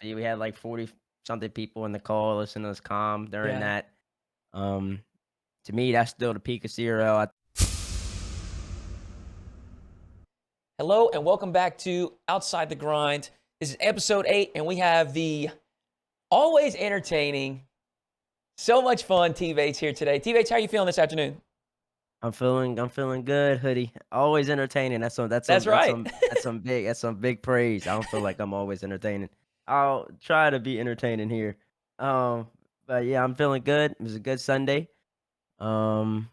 We had like 40 something people in the call listening to us calm during Yeah. that. Um, to me, that's still the peak of CRL. Hello and welcome back to Outside the Grind. This is episode 8, and we have the always entertaining, so much fun TBates here today. TBates, how are you feeling this afternoon? I'm feeling good, hoodie. Always entertaining. That's right. That's some big praise. I don't feel like I'm always entertaining. I'll try to be entertaining here. Um, but yeah, I'm feeling good. It was a good Sunday. Um,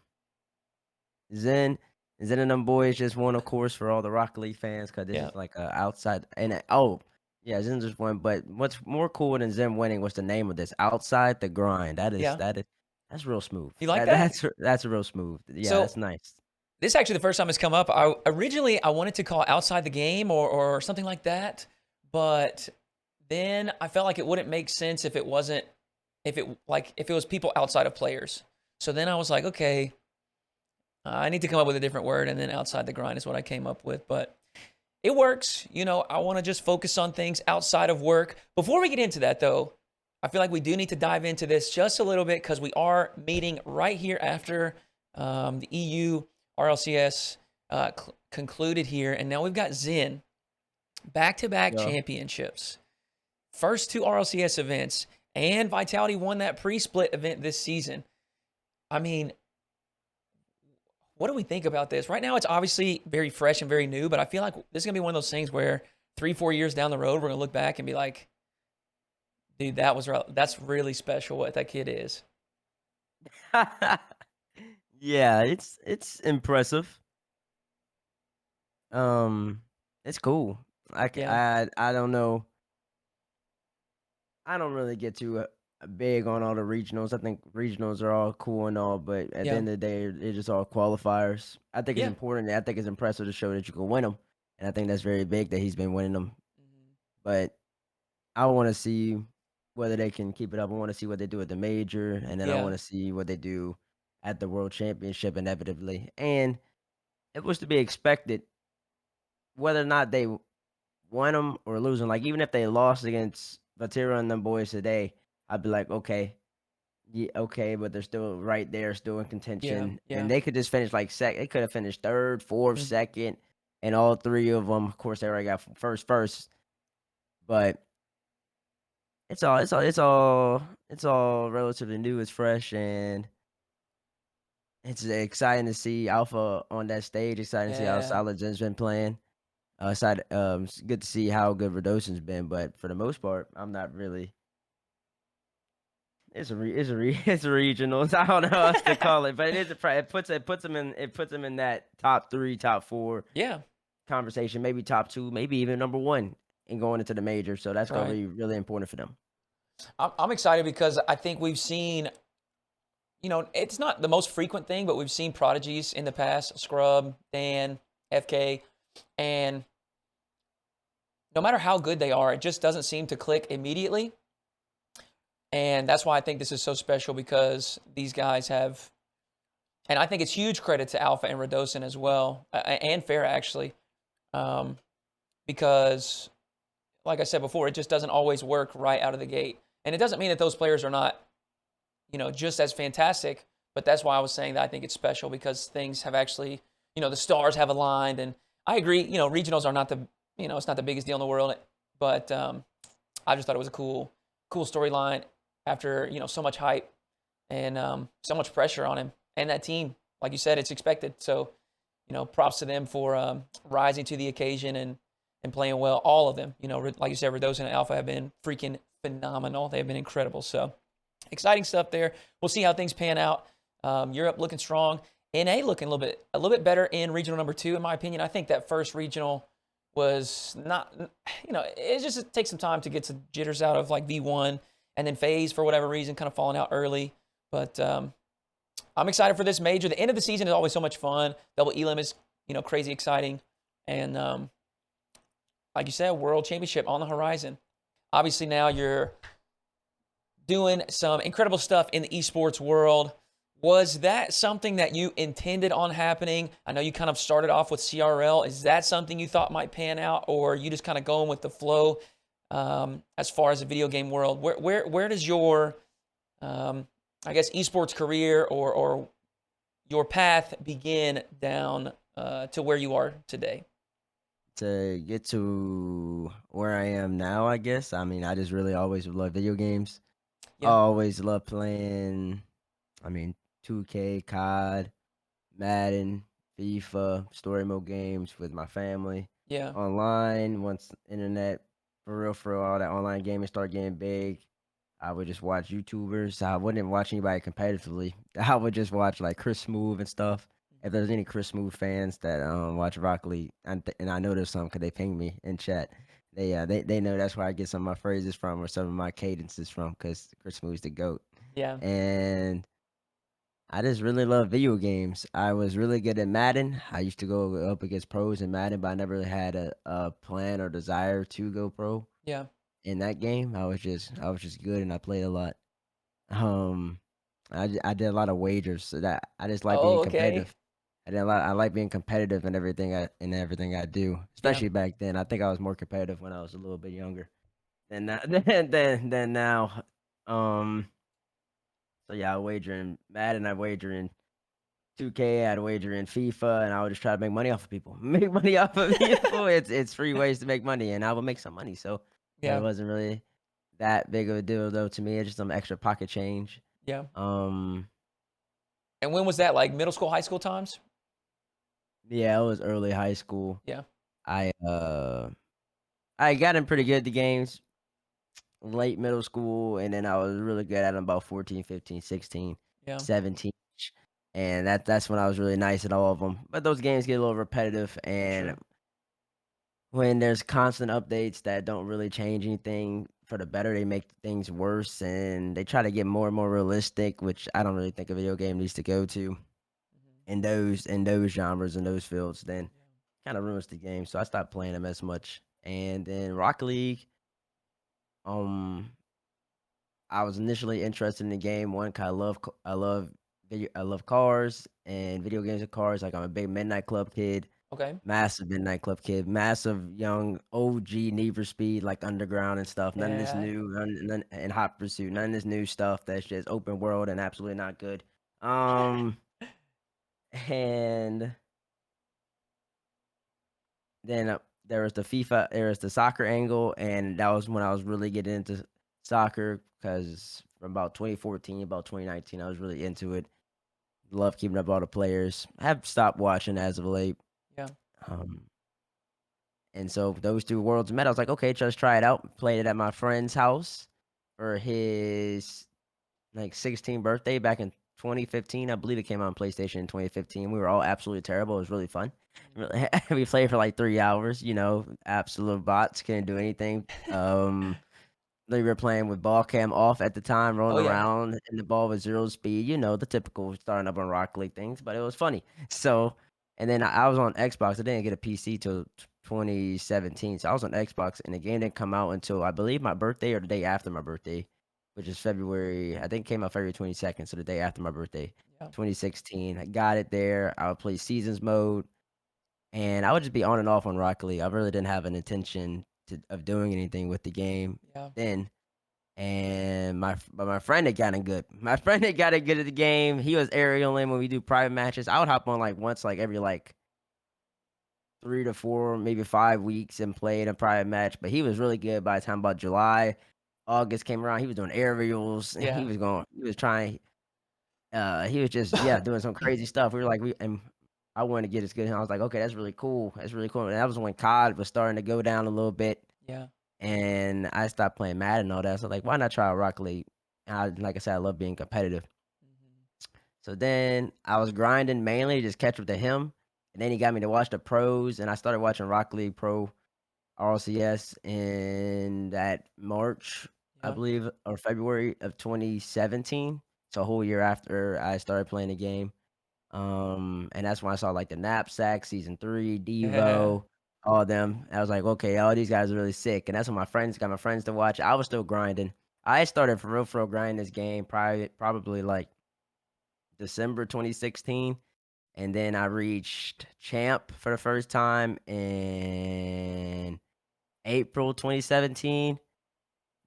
Zen, Zen and them boys just won, of course, for all the Rocket League fans, because this Yeah, is like a outside oh, yeah, Zen just won. But what's more cool than Zen winning was the name of this, Outside the Grind. yeah. That's real smooth. You like That that? that's real smooth. Yeah, So that's nice. this is actually the first time it's come up. I wanted to call it Outside the Game or something like that, but then I felt like it wouldn't make sense if it wasn't if it was people outside of players. So then I was like, okay, I need to come up with a different word, and then outside the grind is what I came up with. But it works. I want to just focus on things outside of work. Before we get into that, though, I feel like we do need to dive into this just a little bit because we are meeting right here after the EU RLCS concluded here. And now we've got Zen back-to-back Yeah. championships. First two RLCS events, and Vitality won that pre-split event this season. I mean, what do we think about this? Right now, it's obviously very fresh and very new, but I feel like this is going to be one of those things where 3-4 years down the road, we're going to look back and be like, dude, that's really special what that kid is. Yeah, it's impressive. Um, it's cool. Yeah. I don't know. I don't really get too big on all the regionals. I think regionals are all cool and all, but at the Yeah. end of the day, they're just all qualifiers. I think it's Yeah. important. I think it's impressive to show that you can win them, and I think that's very big that he's been winning them. Mhm. But I want to see whether they can keep it up. I want to see what they do at the major, and then I Yeah. want to see what they do at the world championship inevitably. And it was to be expected, whether or not they won them or lose them. Like even if they lost against Vatira and them boys today, I'd be like, okay, yeah, okay, but they're still right there, still in Yeah. contention, and Yeah. they could just finish like They could have finished third, fourth, Mhm. second, and all three of them. Of course, they already got first, but it's all relatively new. It's fresh, and it's exciting to see Alpha on that stage. Exciting to see how Yeah. solid Jen's been playing. It's good to see how good Radosin's been, but for the most part, I'm not really. It's a regionals. I don't know how else to call it, but it is it puts them in that top 3, top 4 Yeah. conversation, maybe top 2, maybe even number 1 in going into the major. So that's gonna Right. be really important for them. I'm excited because I think we've seen, it's not the most frequent thing, but we've seen prodigies in the past, Scrub, Dan, FK, and no matter how good they are, it just doesn't seem to click immediately. And that's why I think this is so special because these guys have, and I think it's huge credit to Alpha and Radosin as well, and Farah actually, um, because like I said before, it just doesn't always work right out of the gate. And it doesn't mean that those players are not, just as fantastic, but that's why I was saying that I think it's special because things have actually, the stars have aligned. And I agree, regionals are not it's not the biggest deal in the world, but I just thought it was a cool storyline after, so much hype and so much pressure on him and that team. Like you said, it's expected. So, props to them for rising to the occasion and playing well. All of them, like you said, Radosin and Alpha have been freaking phenomenal. They've been incredible. So exciting stuff there. We'll see how things pan out. Europe looking strong. NA looking a little bit better in regional number 2, in my opinion. I think that first regional was not, it takes some time to get some jitters out of like V1, and then FaZe for whatever reason kind of falling out early. But I'm excited for this major. The end of the season is always so much fun. Double Elim is, crazy exciting. And like you said, World Championship on the horizon. Obviously now you're doing some incredible stuff in the esports world. Was that something that you intended on happening? I know you kind of started off with CRL. Is that something you thought might pan out, or are you just kind of going with the flow? as far as the video game world. Where does your I guess esports career or your path begin down to where you are today? To get to where I am now, I guess, I mean, I just really always loved video games. I Yeah, always loved playing, I mean, 2K, COD, Madden, FIFA, story mode games with my family. yeah, Online, once internet, for real, all that online gaming started getting big, I would just watch YouTubers. I wouldn't watch anybody competitively. I would just watch like Chris Smoove and stuff. If there's any Chris Smoove fans that watch Rock League, and I know there's some because they ping me in chat. They know that's where I get some of my phrases from or some of my cadences from because Chris Smoove's the goat. yeah. And I just really love video games. I was really good at Madden. I used to go up against pros in Madden, but I never really had a plan or desire to go pro Yeah. in that game. I was just good and I played a lot. Um, I did a lot of wagers, so that I just like being Oh, okay. competitive. I like being competitive in everything I do, Yeah. especially back then. I think I was more competitive when I was a little bit younger than now than now. Um, so yeah, I wager in Madden, I wager in 2K, I'd wager in FIFA, and I would just try to make money off of people. Make money off of people. It's free ways to make money, and I would make some money. So it Yeah. wasn't really that big of a deal though to me. It's just some extra pocket change. Yeah. Um, And when was that? Like middle school, high school times? yeah, it was early high school. Yeah. I uh I got in pretty good at the games late middle school, and then I was really good at them about 14, 15, 16, Yeah. 17. And that's when I was really nice at all of them. But those games get a little repetitive, For and sure. when there's constant updates that don't really change anything for the better, they make things worse, and they try to get more and more realistic, which I don't really think a video game needs to go to Mhm. in those genres and those fields. Then Yeah. kind of ruins the game. So I stopped playing them as much. And then Rocket League, um, I was initially interested in the game. One, 'cause I love cars and video games and cars. Like I'm a big Midnight Club kid, Okay. massive Midnight Club kid, massive young OG Need for Speed, like Underground and stuff. None of this Yeah. new, none and Hot Pursuit. None of this new stuff that's just open world and absolutely not good. Um, and then, there was the soccer angle, and that was when I was really getting into soccer. Because from about 2014, about 2019, I was really into it. Love keeping up all the players. I have stopped watching as of late. Yeah. Um, and so those 2 worlds met. I was like, "Okay, just try it out." Played it at my friend's house for his, like, 16th birthday back in 2015. I believe it came out on PlayStation in 2015. We were all absolutely terrible. It was really fun. Mhm. Really we played for, like, 3 hours, absolute bots, couldn't do anything. They were playing with ball cam off at the time, Oh rolling yeah. around, and the ball was 0 speed, the typical starting up on Rocket League things, but it was funny. So and then I was on Xbox. I didn't get a PC till 2017, so I was on Xbox, and the game didn't come out until, I believe, my birthday or the day after my birthday, which is February. I think it came out February 22nd, so the day after my birthday, Yeah. 2016. I got it there. I would play seasons mode, and I would just be on and off on Rocket League. I really didn't have an intention of doing anything with the game Yeah. then. And my friend had gotten good. My friend had gotten good at the game. He was aerialing when we do private matches. I would hop on like once, like every like 3 to 4, maybe 5 weeks and play in a private match. But he was really good by the time about July, August came around. He was doing aerials. He Yeah. was going. He was trying. He was just, yeah, doing some crazy stuff. We were like, and I wanted to get as good. And I was like, okay, that's really cool. That's really cool. And that was when COD was starting to go down a little bit. Yeah. And I stopped playing Madden and all that, so, like, why not try Rocket League? And like I said, I love being competitive. Mhm. So then I was grinding mainly to just catch up to him, and then he got me to watch the pros, and I started watching Rocket League Pro RLCS in that March, I Yeah. believe, or February of 2017, so a whole year after I started playing the game. And that's when I saw, like, the Knapsack, Season 3, Yeah. Devo, all them. I was like, "Okay, all these guys are really sick," and that's when my friends got my friends to watch. I was still grinding. I started for real grinding this game probably, like, December 2016, and then I reached champ for the first time in April 2017,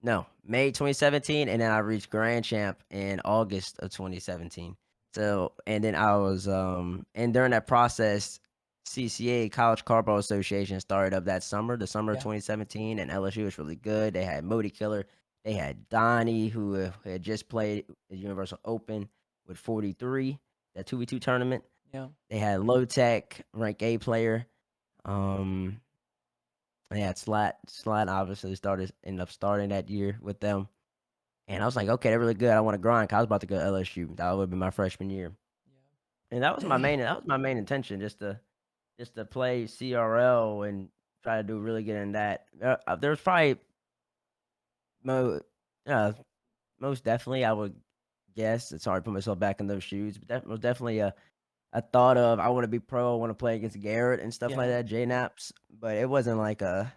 No, May 2017, and then I reached grand champ in August of 2017. So, and then I was, and during that process, CCA, College Cardball Association, started up that summer, the summer of Yeah. 2017, and LSU was really good. They had Modi Killer, they had Donnie, who had just played the Universal Open with 43, that 2v2 tournament. Yeah. They had Low Tech, rank A player. Um, they had Slat obviously ended up starting that year with them. And I was like, "Okay, they're really good. I wanna grind." 'Cause I was about to go to LSU. That would've been my freshman year. And that was my main intention, just to play CRL and try to do really good in that. There's probably mo uh, most definitely, I would guess, it's hard to put myself back in those shoes, but that was definitely a thought of, "I wanna be pro, I wanna play against Garrett and stuff like Yeah. that, J-Naps," but it wasn't like a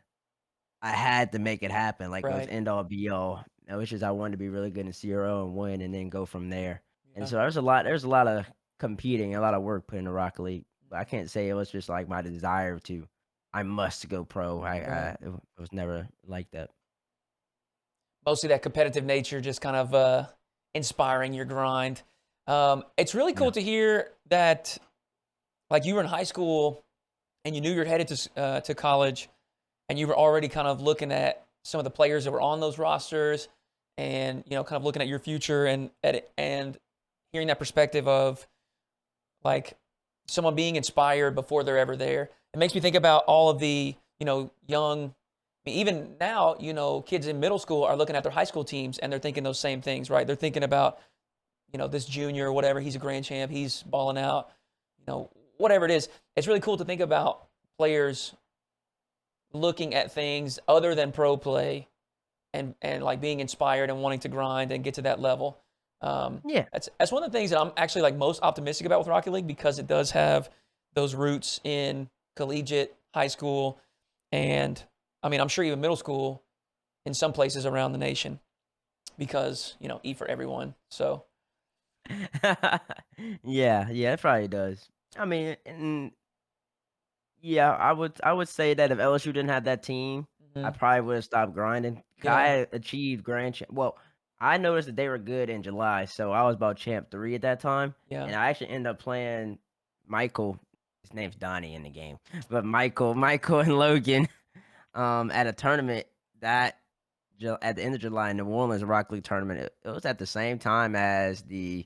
I had to make it happen, like, it was Right. end all be all. It was just I wanted to be really good in CRO and win and then go from there. And Yeah. so there's a lot of competing, a lot of work put into Rocket League, but I can't say it was just, like, my desire to, "I must go pro." Right. It was never like that. Mostly that competitive nature just kind of inspiring your grind. It's really cool Yeah. to hear that, like, you were in high school and you knew you're headed to college, and you were already kind of looking at some of the players that were on those rosters, and kind of looking at your future and hearing that perspective of, like, someone being inspired before they're ever there. It makes me think about all of the young. I mean, even now, kids in middle school are looking at their high school teams and they're thinking those same things, right? They're thinking about, this junior or whatever, he's a grand champ, he's balling out, whatever it is. It's really cool to think about players looking at things other than pro play and like being inspired and wanting to grind and get to that level. Yeah. That's one of the things that I'm actually like most optimistic about with Rocket League, because it does have those roots in collegiate, high school, and I mean I'm sure even middle school in some places around the nation, because E for everyone. So Yeah, yeah, it probably does. I mean, yeah, I would say that if LSU didn't have that team, I mhm, probably would've stopped grinding. I yeah, had achieved grand champ well, I noticed that they were good in July, so I was about champ 3 at that time, yeah, and I actually ended up playing Michael, his name's Donnie in the game, but Michael and Logan, at a tournament that at the end of July in New Orleans, a Rock League tournament. It was at the same time as the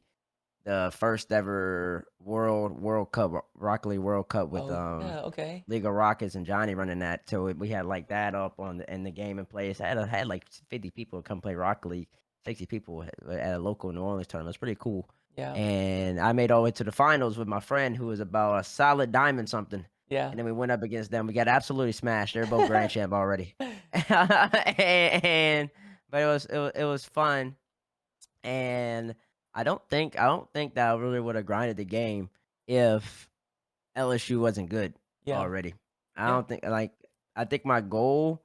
first ever World Cup, Rocket League World Cup with, oh yeah, okay, League of Rockets and Johnny running that, so we had, like, that up on the in the game in place. I had, like, 50 people come play Rocket League, 60 people at a local New Orleans tournament. It's pretty cool, yeah, and I made all the way to the finals with my friend who was about a solid diamond something, yeah, and then we went up against them. We got absolutely smashed. They're both grand champ already. And but it was fun, and I don't think that I really would have grinded the game if LSU wasn't good yeah, already. I yeah, don't think like I think my goal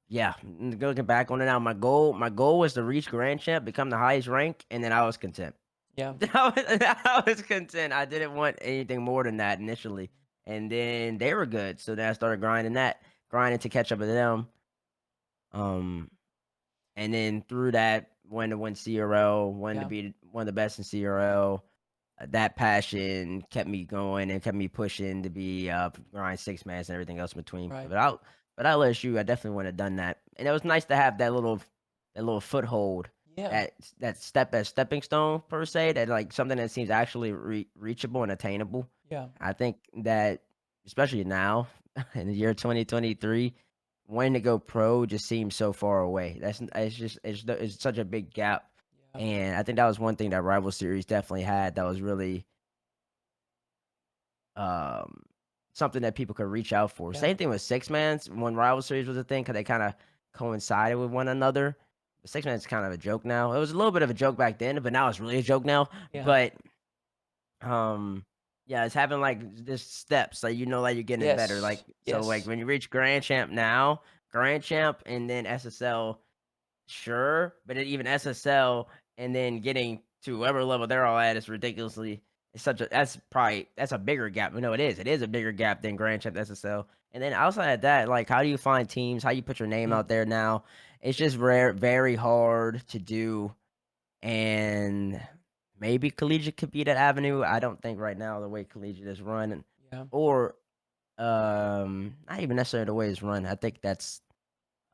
yeah, looking back on it now, my goal was to reach grand champ, become the highest rank, and then I was content. yeah, I was content. I didn't want anything more than that initially. And then they were good. So then I started grinding to catch up with them. Um and then through that, wanted to win CRL, wanted to yeah, be one of the best in CRL. That passion kept me going and kept me pushing to be grind six mans and everything else in between. right, But I LSU, I definitely would have done that. And it was nice to have that little foothold, yeah, that stepping stone per se, that like something that seems actually reachable and attainable. yeah, I think that especially now in the year 2023, wanting to go pro just seems so far away. It's such a big gap, yeah, and I think that was one thing that Rival Series definitely had that was really, um, something that people could reach out for. yeah, Same thing with Six Mans when Rival Series was a thing, because they kinda coincided with one another. But Six Man's kind of a joke now. It was a little bit of a joke back then, but now it's really a joke now. yeah, But, um, yeah, it's having, like, just steps, like, like you're getting better, like yes, so, like, yes, when you reach Grand Champ now, Grand Champ and then SSL, sure, but then even SSL and then getting to whatever level they're all at is ridiculously It's such a that's a bigger gap. No, it is. It is a bigger gap than Grand Champ SSL. And then outside of that, like, how do you find teams? How you put your name Mm, out there now? It's just rare, very hard to do. And maybe collegiate could be that avenue. I don't think right now the way collegiate is run, yeah, or not even necessarily the way it's run. I think that's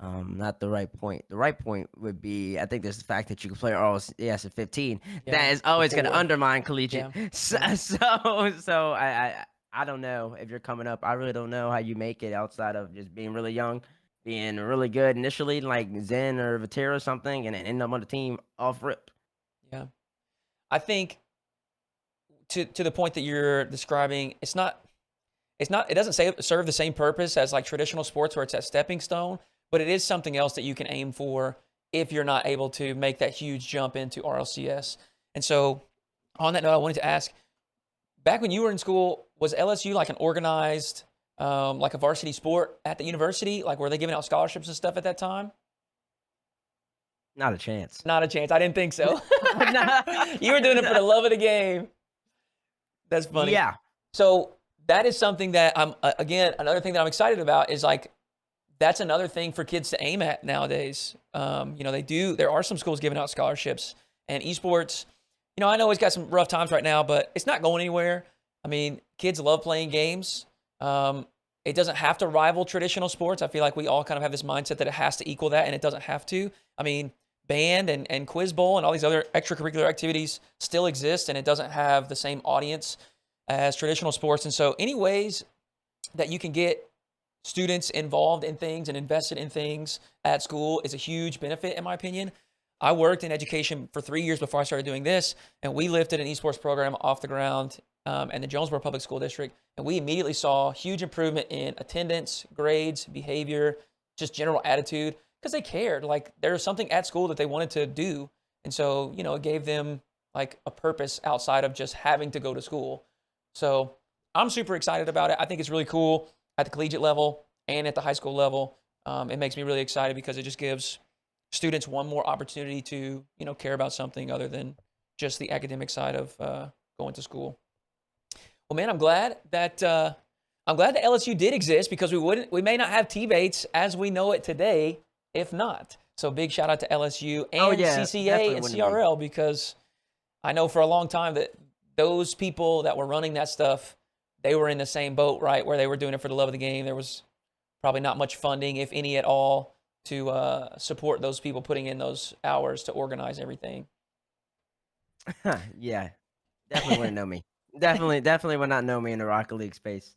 not the right point. The right point would be, I think, there's the fact that you can play RLCS at 15. yeah, That is always going to before, undermine collegiate. yeah, So, yeah. so I don't know if you're coming up. I really don't know how you make it outside of just being really young, being really good initially, like Zen or Vatera or something, and then end up on the team off rip. Yeah. I think to the point that you're describing, it doesn't say serve the same purpose as like traditional sports where it's a stepping stone, but it is something else that you can aim for if you're not able to make that huge jump into RLCS. And so on that note, I wanted to ask, back when you were in school, was LSU like an organized like a varsity sport at the university? Like were they giving out scholarships and stuff at that time? Not a chance. Not a chance. I didn't think so. Nah, You were doing it for the nah. love of the game. That's funny. Yeah. So that is something that I'm again another thing that I'm excited about is like that's another thing for kids to aim at nowadays. They do. There are some schools giving out scholarships and esports. I know it's got some rough times right now, but it's not going anywhere. I mean, kids love playing games. It doesn't have to rival traditional sports. I feel like we all kind of have this mindset that it has to equal that, and it doesn't have to. I mean, band and quiz bowl and all these other extracurricular activities still exist, and it doesn't have the same audience as traditional sports. And so, any ways that you can get students involved in things and invested in things at school is a huge benefit, in my opinion. I worked in education for 3 years before I started doing this, and we lifted an esports program off the ground in the Jonesboro Public School District, and we immediately saw huge improvement in attendance, grades, behavior, just general attitude, because they cared. Like there was something at school that they wanted to do, and so it gave them like a purpose outside of just having to go to school. So I'm super excited about it. I think it's really cool at the collegiate level and at the high school level. It makes me really excited because it just gives students one more opportunity to care about something other than just the academic side of going to school. Well, man, I'm glad that LSU did exist because we may not have TBates as we know it today if not. So big shout out to LSU Oh and yeah, CCA definitely and wouldn't be. CRL because I know for a long time that those people that were running that stuff, they were in the same boat, right? Where they were doing it for the love of the game. There was probably not much funding, if any at all, to support those people putting in those hours to organize everything. Yeah, definitely wouldn't know me. Definitely would not know me in the Rocket League space.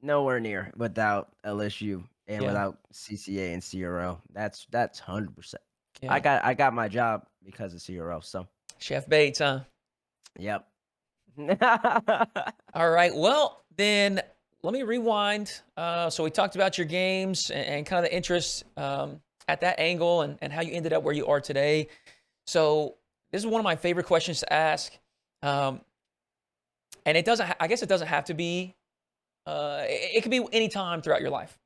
Nowhere near without LSU and Yeah, without CCA and CRL. That's 100%. I yeah. got my job because of CRL. So, Chef Bates, huh? yep. All right. Well, then let me rewind. So we talked about your games and kind of the interest at that angle and how you ended up where you are today. So this is one of my favorite questions to ask. Um, and I guess it doesn't have to be, it could be any time throughout your life.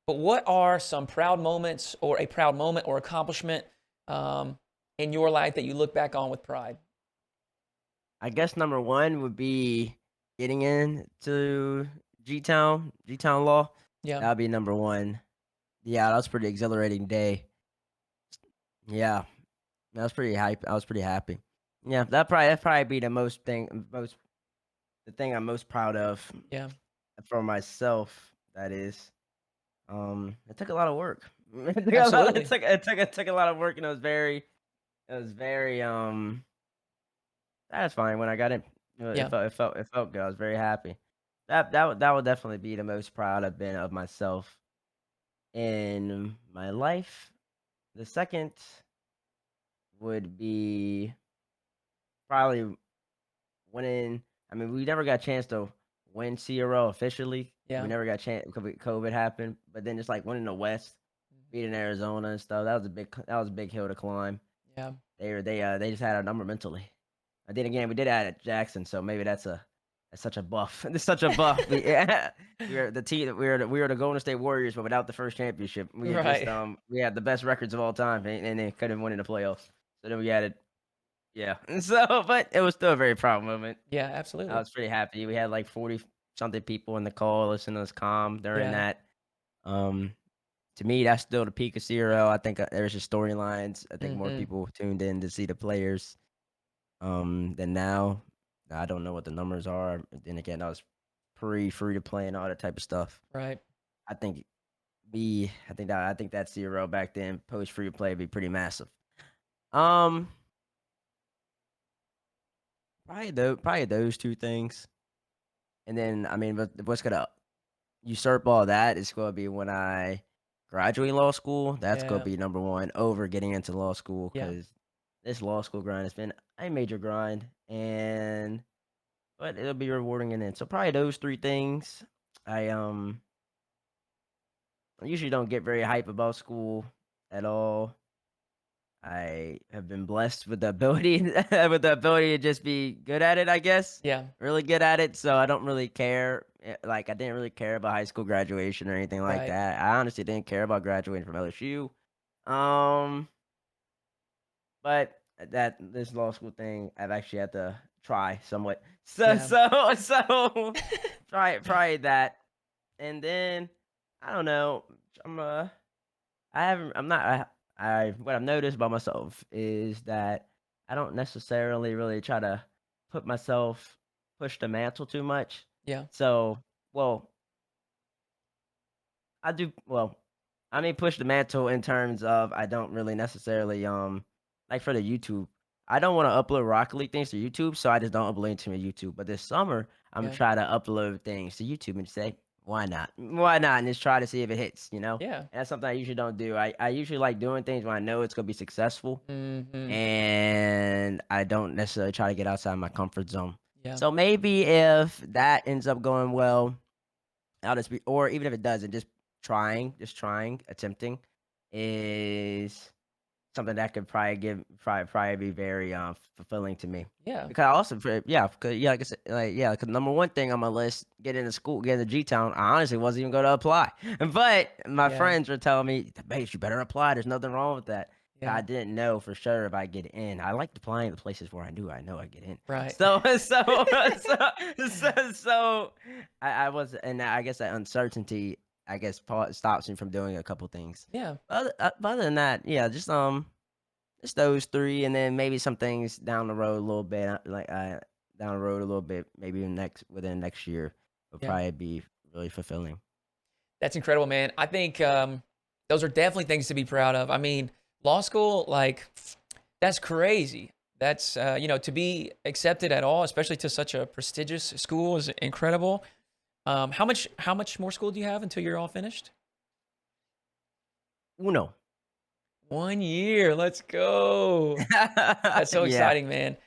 But what are some proud moments or a proud moment or accomplishment in your life that you look back on with pride? I guess number 1 would be getting into G-Town Law. Yeah. That'd be number 1. Yeah, that was pretty exhilarating day. Yeah, that was pretty hype. I was pretty happy. Yeah, that'd probably be the thing I'm most proud of Yeah. for myself. That is, it took a lot of work. It took a lot. Absolutely. It took a lot of work, and it was very satisfying when I got it. Yeah. It felt good. I was very happy. That would definitely be the most proud I've been of myself in my life. The second would be probably winning. I mean, we never got a chance to win CRO officially. We Yeah. never got a chance because COVID happened. But then just like winning the West, beating Arizona and stuff. That was a big hill to climb. Yeah. They just had our number mentally. I did again. We did add at Jackson, so maybe that's such a buff. It's such a buff. Yeah, we were the team. We were the Golden State Warriors, but without the first championship. Right. We had the best records of all time, and they couldn't win in the playoffs. So then we added. Yeah. And so, but it was still a very proud moment. Yeah, I absolutely. was pretty happy. We had like 40 something people in the call listening to us calm during Yeah. that. Um, to me, that's still the peak of CRL. I think there's just storylines. I think more Mhm. people tuned in to see the players than now. I don't know what the numbers are. Then again, I was free to play and all that type of stuff. Right. I think I think that CRL back then post free to play would be pretty massive. Um, probably those two things. And then I mean, but what's gonna usurp all that is gonna be when I graduate law school. That's gonna Yeah. be number one over getting into law school Yeah. because this law school grind has been a major grind, and but it'll be rewarding in the end. So probably those three things. I I usually don't get very hype about school at all. I have been blessed with the ability to just be good at it, I guess. Yeah. Really good at it, so I don't really care. Like I didn't really care about high school graduation or anything like Right. that. I honestly didn't care about graduating from LSU. Um, but that this law school thing, I've actually had to try somewhat. So Yeah. so so try that, and then I don't know. I'm I haven't. I'm not. I what I've noticed about myself is that I don't necessarily really try to put myself push the mantle too much. Yeah. So, well, I do. Well, I mean, push the mantle in terms of I don't really necessarily like for the YouTube. I don't want to upload Rocket League things to YouTube, so I just don't upload to my YouTube. But this summer, I'm Yeah. trying to upload things to YouTube and say, why not? Why not? And just try to see if it hits. Yeah. And that's something I usually don't do. I usually like doing things when I know it's gonna be successful, Mhm. and I don't necessarily try to get outside my comfort zone. Yeah. So maybe if that ends up going well, I'll just be or even if it doesn't, just trying, attempting is something that could probably be very, fulfilling to me. Yeah. Because I also yeah, because yeah, like I said, yeah, because number one thing on my list, get into G-Town, I honestly wasn't even gonna apply. But my Yeah. friends were telling me, "Base, you better apply, there's nothing wrong with that." I Yeah. didn't know for sure if I get in. I liked applying to places where I know I get in. Right. So so I was and I guess that uncertainty, I guess, stops me from doing a couple things. Yeah. But other than that, yeah, just those 3, and then maybe some things down the road a little bit, down the road a little bit, maybe within next year would Yeah. probably be really fulfilling. That's incredible, man. I think those are definitely things to be proud of. I mean, law school, like, that's crazy. That's to be accepted at all, especially to such a prestigious school, is incredible. How much more school do you have until you're all finished? Uno. 1 year. Let's go. That's so Yeah. exciting, man.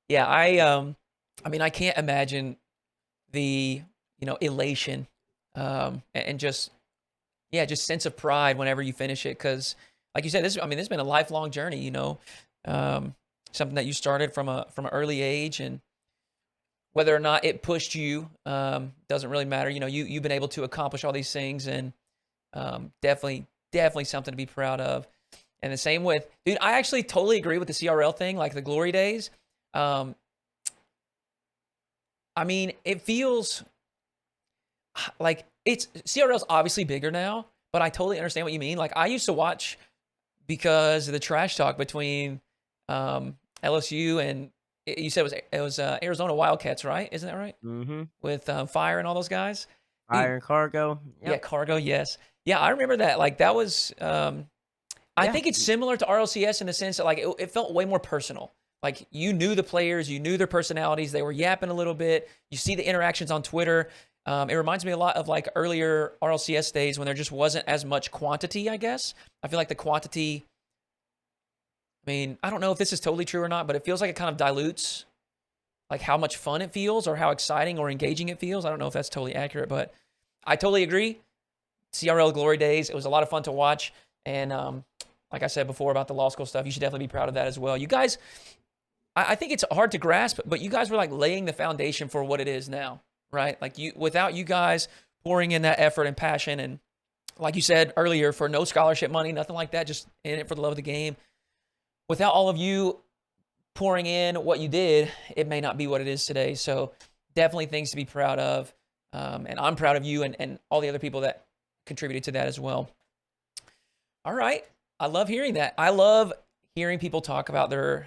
Yeah, I mean, I can't imagine the elation, and just yeah, just sense of pride whenever you finish it. Because, like you said, this has been a lifelong journey. Um, something that you started from an early age, and whether or not it pushed you doesn't really matter. You've been able to accomplish all these things, and definitely something to be proud of. And the same with, dude, I actually totally agree with the CRL thing, like the glory days. Um, I mean, it feels like it's CRL's obviously bigger now, but I totally understand what you mean. Like I used to watch because of the trash talk between LSU and you said it was Arizona Wildcats, right? Isn't that right? Mhm. With Fire and all those guys, dude. Iron Cargo. Yeah, Yep. Cargo, yes. Yeah, I remember that. Like that was I Yeah. think it's similar to RLCS in the sense that like it felt way more personal. Like you knew the players, you knew their personalities. They were yapping a little bit. You see the interactions on Twitter. It reminds me a lot of like earlier RLCS days when there just wasn't as much quantity. I guess I feel like the quantity. I mean, I don't know if this is totally true or not, but it feels like it kind of dilutes like how much fun it feels or how exciting or engaging it feels. I don't know if that's totally accurate, but I totally agree. CRL Glory Days. It was a lot of fun to watch. And like I said before about the law school stuff, you should definitely be proud of that as well. You guys, I think it's hard to grasp, but you guys were like laying the foundation for what it is now, right? Like without you guys pouring in that effort and passion, and like you said earlier, for no scholarship money, nothing like that, just in it for the love of the game. Without all of you pouring in what you did, it may not be what it is today. So definitely things to be proud of. And I'm proud of you and all the other people that contributed to that as well. All right. I love hearing that. I love hearing people talk about the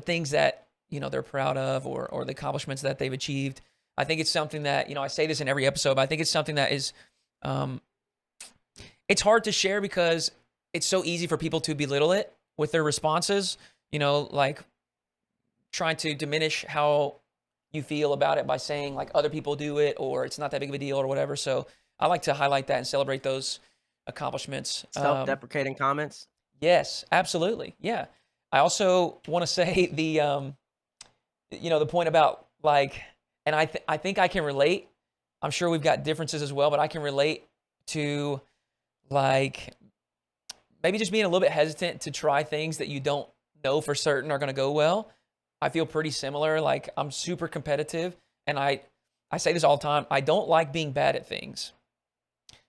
things that, they're proud of or the accomplishments that they've achieved. I think it's something that, I say this in every episode, but I think it's something that is, it's hard to share because it's so easy for people to belittle it with their responses, like trying to diminish how you feel about it by saying like other people do it or it's not that big of a deal or whatever. So I like to highlight that and celebrate those accomplishments. Self-deprecating comments. Yes, absolutely. Yeah. I also want to say the point about like, and I think I can relate. I'm sure we've got differences as well, but I can relate to like maybe just being a little bit hesitant to try things that you don't know for certain are going to go well. I feel pretty similar. Like I'm super competitive and I say this all the time. I don't like being bad at things.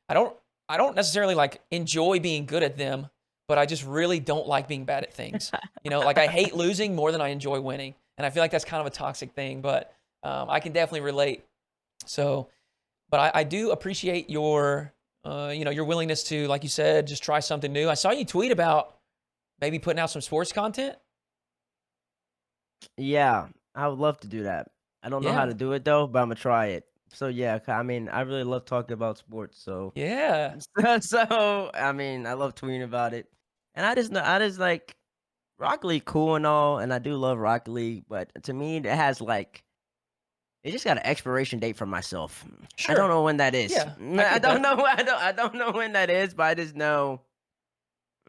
I don't necessarily like enjoy being good at them, but I just really don't like being bad at things. Like I hate losing more than I enjoy winning. And I feel like that's kind of a toxic thing, but I can definitely relate. So, but I do appreciate your willingness to, like you said, just try something new. I saw you tweet about maybe putting out some sports content. Yeah, I would love to do that. I don't know how Yeah. to do it though, but Imma try it. So, yeah, I mean, I really love talking about sports, so Yeah. so, I mean, I love tweeting about it, and I just like Rocket League cool and all, and I do love Rocket League, but to me, it has, like it just got an expiration date for myself. I don't Sure. know when that is. Yeah. I get that. I don't know when that is, but I just know,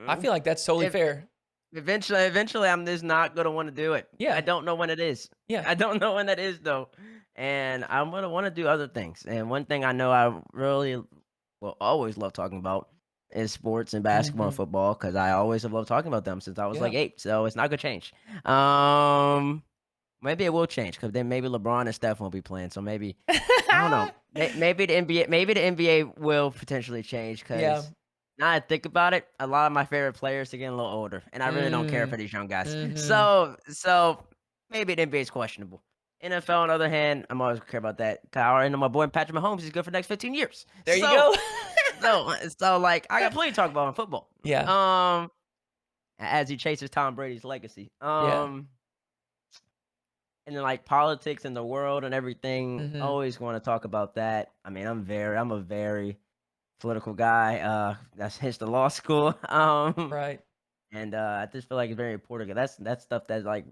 I mm, feel like that's totally if fair. eventually, I'm just not gonna wanna do it. I Yeah. don't know when it is. Yeah. I don't know when that is, though, and I'm gonna wanna do other things, and one thing I know I really will always love talking about is sports and basketball and Mhm. football because I always have loved talking about them since I was, like, Yeah. 8, so it's not gonna change. Um, maybe it will change because then maybe LeBron and Steph won't be playing, so maybe I don't know. Maybe the NBA will potentially change Yeah. because now I think about it, a lot of my favorite players are getting a little older, and I really don't care Mm. for these young guys. Mhm. So maybe the NBA is questionable. NFL, on the other hand, I'm always care about that. 'Cause I already know my boy Patrick Mahomes is good for the next 15 years. There you go. Like, I got plenty to talk about in football. Yeah. Um, as he chases Tom Brady's legacy. Yeah. And then, like, politics and the world and everything, Mhm. always wanna talk about that. I mean, I'm a very political guy, that's hence the law school, Right. and, I just feel like it's very important 'cause that's stuff that, like,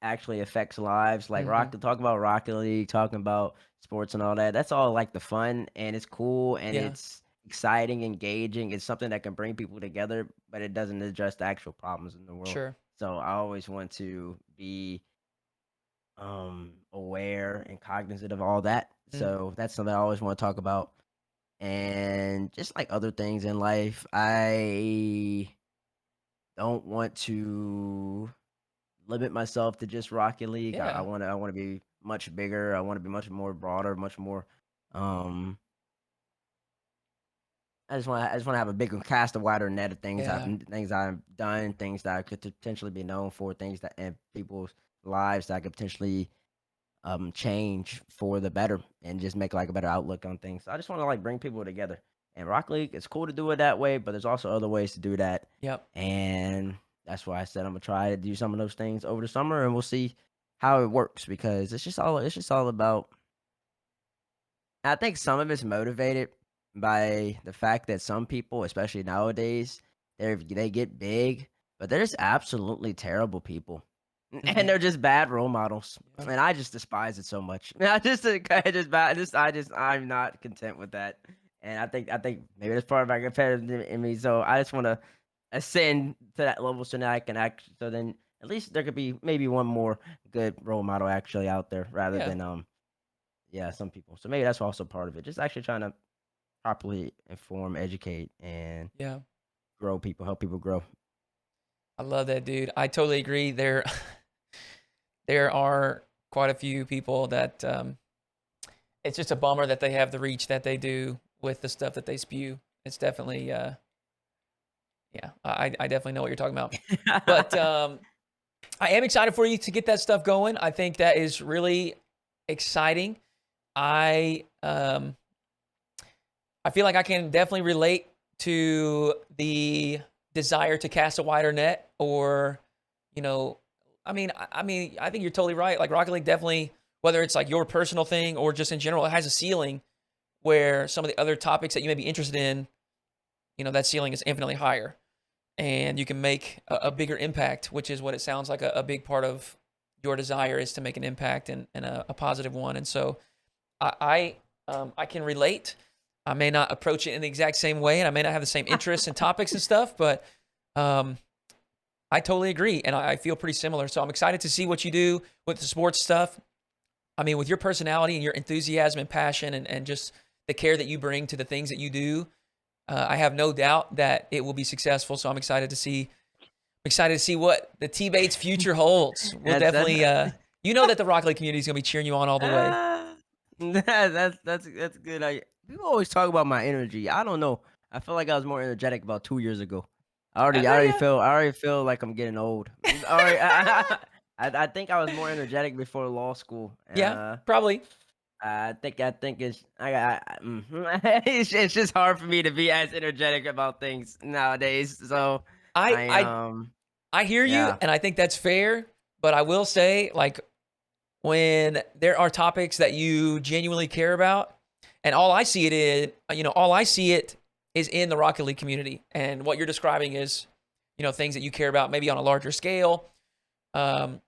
actually affects lives, like, Mhm. talking about Rocket League, talking about sports and all that, that's all, like, the fun, and it's cool, and Yeah. it's exciting, engaging, it's something that can bring people together, but it doesn't address the actual problems in the world. Sure. So, I always want to be aware and cognizant of all that. Mm. So that's something I always want to talk about. And just like other things in life, I don't want to limit myself to just Rocket League. Yeah. I want to be much bigger. I want to be much more broader, much more um I just want to have a bigger cast, a wider net of Yeah. things I've done, things that I could potentially be known for, things that in people's lives that I could potentially change for the better and just make like a better outlook on things. So I just want to like bring people together. And Rock League, it's cool to do it that way, but there's also other ways to do that. Yep. And that's why I said I'm gonna try to do some of those things over the summer, and we'll see how it works because it's just all about. I think some of it's motivated by the fact that some people, especially nowadays, they get big, but there's absolutely terrible people, and Mhm. they're just bad role models, Yep. and I just despise it so much. I just bad, just I'm not content with that, and I think maybe that's part of my competitive in me. So I just want to ascend to that level so now I can act. So then at least there could be maybe one more good role model actually out there rather Yeah. than yeah, some people. So maybe that's also part of it. Just actually trying to properly inform, educate, and Yeah. grow people, help people grow. I love that, dude. I totally agree. There are quite a few people that it's just a bummer that they have the reach that they do with the stuff that they spew. It's definitely yeah. I definitely know what you're talking about. But I am excited for you to get that stuff going. I think that is really exciting. I um I feel like I can definitely relate to the desire to cast a wider net, or, you know, I think you're totally right. Like Rocket League definitely, whether it's like your personal thing or just in general, it has a ceiling where some of the other topics that you may be interested in, that ceiling is infinitely higher, and you can make a bigger impact, which is what it sounds like a big part of your desire is to make an impact, and a positive one. And so I can relate. I may not approach it in the exact same way, and I may not have the same interests and topics and stuff, but um, I totally agree, and I feel pretty similar. So I'm excited to see what you do with the sports stuff. I mean, with your personality and your enthusiasm and passion, and just the care that you bring to the things that you do, I have no doubt that it will be successful. So I'm excited to see what the TBates future holds. We'll That's definitely, that the Rocket League community is going to be cheering you on all the way. ah, that's good. People always talk about my energy. I don't know. I feel like I was more energetic about 2 years ago. Yeah, I already feel like I'm getting old. Alright, I think I was more energetic before law school. yeah, probably. I think it's it's just hard for me to be as energetic about things nowadays. So I I I I hear you, yeah. and I think that's fair. But I will say, like, when there are topics that you genuinely care about, and all I see it is in the Rocket League community, and what you're describing is, things that you care about, maybe on a larger scale, um,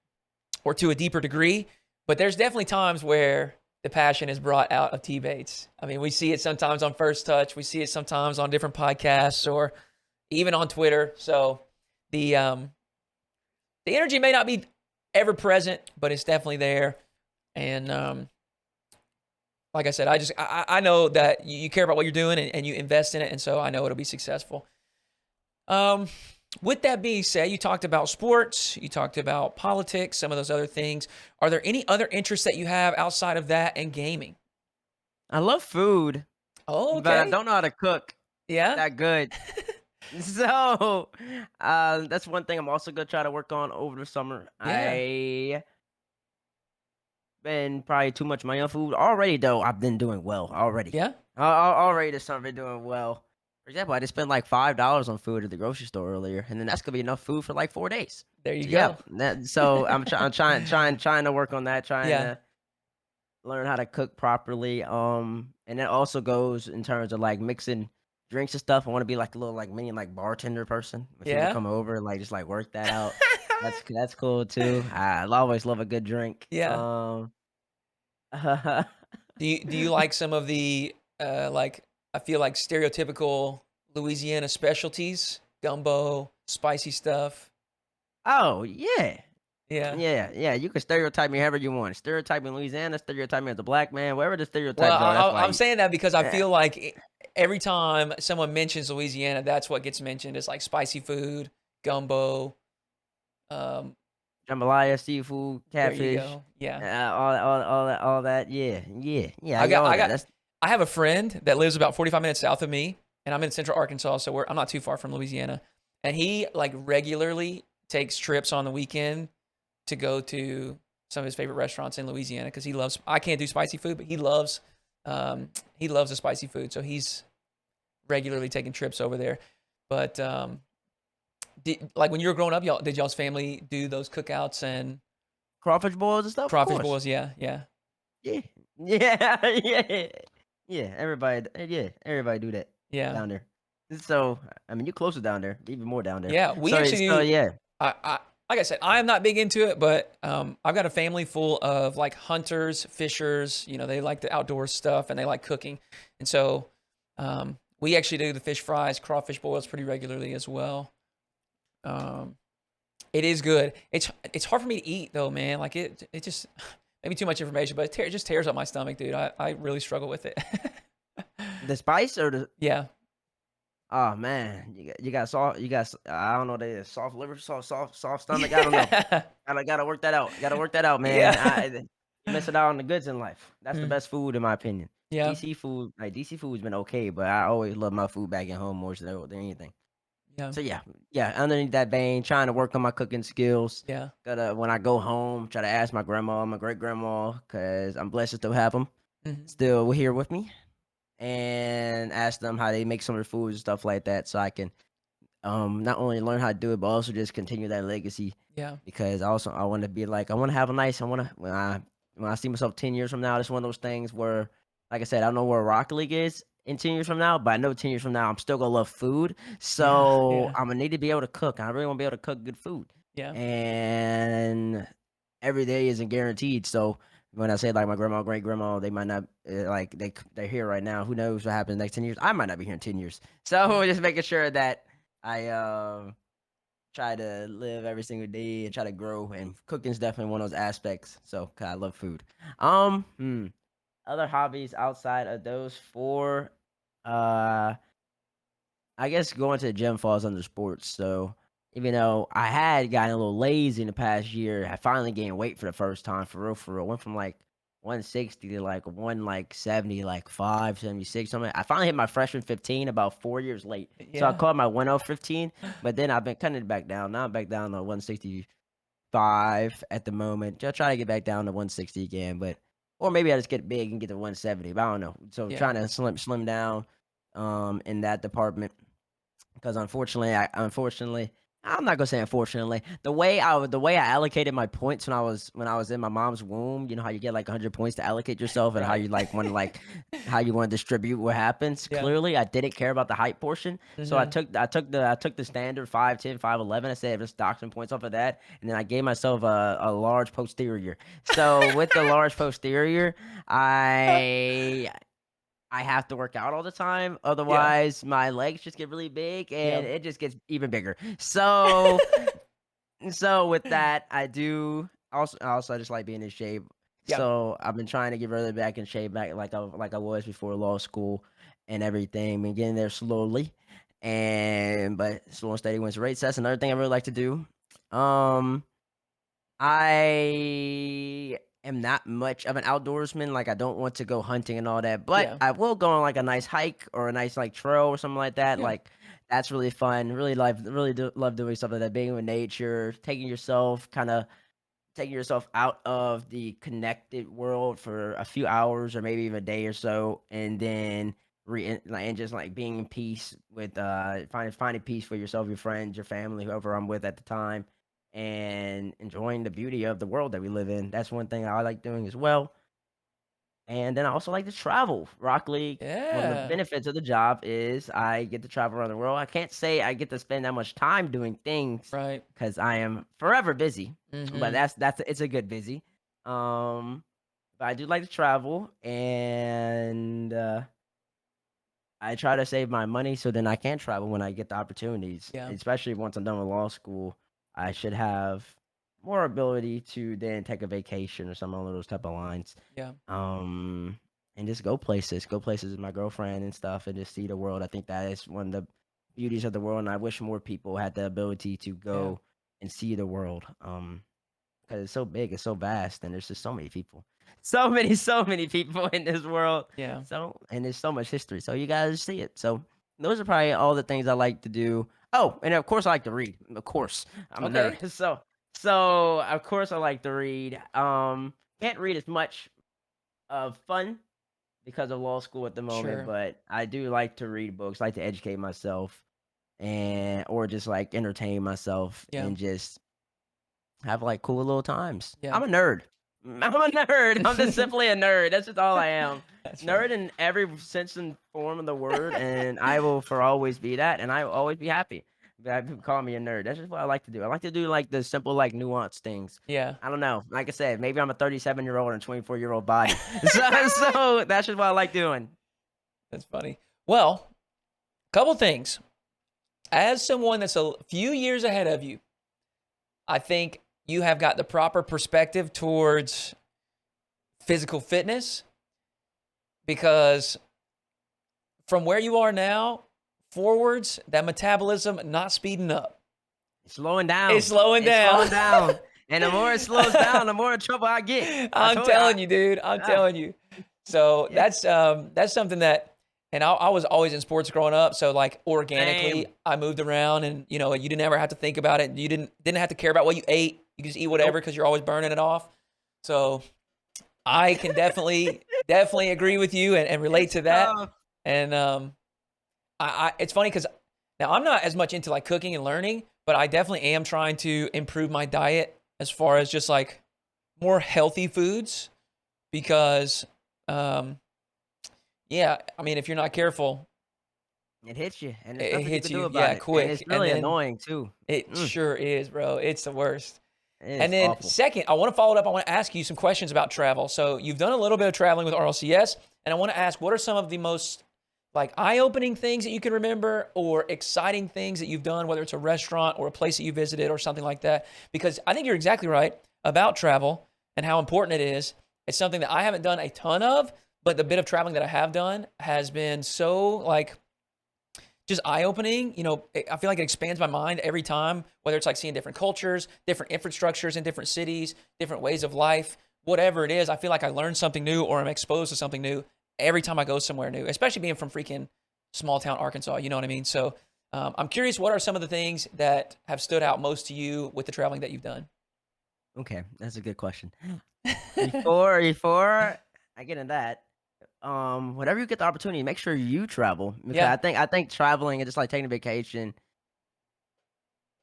or to a deeper degree. But there's definitely times where the passion is brought out of T-Bates. I mean, we see it sometimes on First Touch, we see it sometimes on different podcasts, or even on Twitter. So the um, the energy may not be ever present, but it's definitely there. And like I said, I know that you care about what you're doing, and you invest in it, and so I know it'll be successful. Um, with that being said, you talked about sports, you talked about politics, some of those other things. Are there any other interests that you have outside of that and gaming? I love food, Oh, but I okay. don't know how to cook Yeah. that good. So, that's one thing I'm also gonna try to work on over the summer. Yeah. I been probably too much of my own food. Already though, I've been doing well already. Yeah. Already this summer been doing well. For example, I just spent like $5 on food at the grocery store earlier, and then that's gonna be enough food for like 4 days. There you So yeah, go. so I'm trying to work on that, trying Yeah. to learn how to cook properly. And it also goes in terms of like mixing drinks and stuff. I want to be like a little like mini like bartender person when people Yeah. come over, like just like work that out. That's cool too. I always love a good drink. Yeah. Do you like some of the like, I feel like stereotypical Louisiana specialties, gumbo, spicy stuff? Oh yeah. Yeah. Yeah, you can stereotype me however you want. Stereotype me in Louisiana, stereotype me as a black man, wherever the Well, stereotypes are, that's I'm why saying that because I yeah. feel like every time someone mentions Louisiana, that's what gets mentioned. Is like spicy food, gumbo. Um, Jambalaya, seafood, there you catfish, go. Yeah. all that, yeah, I I eat got all I that, got that's I have a friend that lives about 45 minutes south of me, and I'm in Central Arkansas, so I'm not too far from Louisiana. And he like regularly takes trips on the weekend to go to some of his favorite restaurants in Louisiana because he loves. I can't do spicy food, but he loves the spicy food, so he's regularly taking trips over there. But like when you were growing up, did y'all's family do those cookouts and crawfish boils and stuff, of crawfish course. boils? Yeah, yeah, Yeah. Yeah, yeah. Everybody do that yeah. down there. So, I mean, you closer down there, even more down there. Yeah, we actually So do. yeah. I like I said, I'm not big into it, but I've got a family full of like hunters, fishers. They like the outdoor stuff and they like cooking, and so we actually do the fish fries, crawfish boils pretty regularly as well. Um, it is good. It's hard for me to eat though, man. Like it just maybe too much information, but it just tears up my stomach, dude. I really struggle with it. The spice or the Yeah, oh man, you got I don't know what that is, soft liver, soft stomach, I don't know. yeah, Gotta work that out. Gotta work that out, man. yeah. You missing out on the goods in life. That's the Mm, best food in my opinion. yeah. DC food's been okay, but I always love my food back at home more so than anything. Yeah. So yeah, underneath that vein, trying to work on my cooking skills. Yeah. Gotta when I go home, try to ask my grandma, my great grandma, because I'm blessed to still have them Mhm. still here with me, and ask them how they make some of their foods and stuff like that, so I can not only learn how to do it, but also just continue that legacy. Yeah. Because also I want to be like I want to have a nice. I want to when I see myself 10 years from now, it's one of those things where, like I said, I don't know where Rocket League is in 10 years from now, but I know 10 years from now I'm still gonna love food. Yeah. So Yeah. I'm gonna need to be able to cook. I really want to be able to cook good food, Yeah. and every day isn't guaranteed. So when I say like my grandma, great grandma, they might not like they're here right now. Who knows what happens next 10 years? I might not be here in 10 years. Yeah. So just making sure that I try to live every single day and try to grow. And cooking is definitely one of those aspects. So 'cause I love food. Other hobbies outside of those four, uh, I guess going to the gym falls under sports. So even though I had gotten a little lazy in the past year, I finally gained weight for the first time for real. For real, went from like 160 to like 170, like 576 something. I finally hit my freshman 15 about 4 years late. So I Yeah. caught my 115, but then I've been cutting it back down. Now I'm back down to 165 at the moment. Just try to get back down to 160 again, but or maybe I just get big and get to 170. But I don't know. So Yeah. trying to slim down in that department. Because unfortunately, I'm not gonna say unfortunately. The way I allocated my points when I was in my mom's womb, you know how you get like 100 points to allocate yourself and how Right. you how you want to distribute what happens. Yeah. Clearly, I didn't care about the height portion, so I Mhm. took the standard 5'10", 5'11". I said let's dock some points off of that, and then I gave myself a large posterior. So with the large posterior, I I have to work out all the time, Yeah. otherwise my legs just get really big and Yeah. it just gets even bigger. So with that, I just like being in shape. Yeah. So I've been trying to get really back in shape, back like I was before law school and everything. Been getting there slowly, and but slow and steady wins the race. That's another thing I really like to do. Um, I am not much of an outdoorsman, like, I don't want to go hunting and all that, but Yeah. I will go on, like, a nice hike or a nice, like, trail or something like that, Yeah. like, that's really fun, really do love doing stuff like that, being with nature, taking yourself out of the connected world for a few hours or maybe even a day or so, and then and just, like, being in peace with, finding peace for yourself, your friends, your family, whoever I'm with at the time, and enjoying the beauty of the world that we live in. That's one thing I like doing as well. And then I also like to travel. Rock League, one of the Yeah. benefits of the job is I get to travel around the world. I can't say I get to spend that much time doing things Right. because I am forever busy, but Mhm. that's it's a good busy. Um, but I do like to travel, and I try to save my money so then I can travel when I get the opportunities. Yeah. Especially once I'm done with law school, I should have more ability to then take a vacation or some of those type of lines. Yeah. Um, and just go places with my girlfriend and stuff, and just see the world. I think that is one of the beauties of the world, and I wish more people had the ability to Yeah. go and see the world. Because it's so big, it's so vast, and there's just so many people, so many people in this world. Yeah. So, and there's so much history. So you guys see it. So those are probably all the things I like to do. Oh, and of course I like to read. Of course, I'm a Okay. nerd. So of course I like to read. Can't read as much of fun because of law school at the moment, Sure. but I do like to read books, like to educate myself and or just like entertain myself Yeah. and just have like cool little times. Yeah. I'm a nerd. I'm a nerd. I'm just simply a nerd. That's just all I am. That's funny. Nerd in every sense and form of the word, and I will for always be that, and I will always be happy that people call me a nerd. That's just what I like to do. I like to do like the simple, like nuanced things. Yeah. I don't know. Like I said, maybe I'm a 37-year-old and 24-year-old body. So that's just what I like doing. That's funny. Well, couple things. As someone that's a few years ahead of you, I think you have got the proper perspective towards physical fitness because from where you are now forwards, that metabolism not speeding up. It's slowing It's down. slowing It's down. slowing down. And the more it slows down, the more trouble I get. I I'm told you. telling you, dude. I'm Ah, telling you. So yeah. that's something that, and I was always in sports growing up. So like organically, Same. I moved around, and you didn't ever have to think about it. You didn't have to care about what you ate. You could just eat whatever Nope. because you're always burning it off. So I can definitely agree with you and relate to that. Uh, And it's funny because now I'm not as much into like cooking and learning, but I definitely am trying to improve my diet as far as just like more healthy foods because, um, yeah, I mean, if you're not careful, it hits you, and there's it nothing you hits can do you, about yeah, it, and it's quick, and really then annoying too. it Mm, sure is, bro. It's the worst. it And is then awful. second, I want to follow it up. I want to ask you some questions about travel. So you've done a little bit of traveling with RLCS, and I want to ask, what are some of the most like eye-opening things that you can remember or exciting things that you've done, whether it's a restaurant or a place that you visited or something like that? Because I think you're exactly right about travel and how important it is. It's something that I haven't done a ton of, but the bit of traveling that I have done has been so like just eye-opening. I feel like it expands my mind every time, whether it's like seeing different cultures, different infrastructures in different cities, different ways of life, whatever it is. I feel like I learn something new or I'm exposed to something new every time I go somewhere new, especially being from freaking small town Arkansas. You know what I mean? So I'm curious, what are some of the things that have stood out most to you with the traveling that you've done? Okay, that's a good question. Before I get into that, whenever you get the opportunity, make sure you travel because Yeah. I think traveling and just like taking a vacation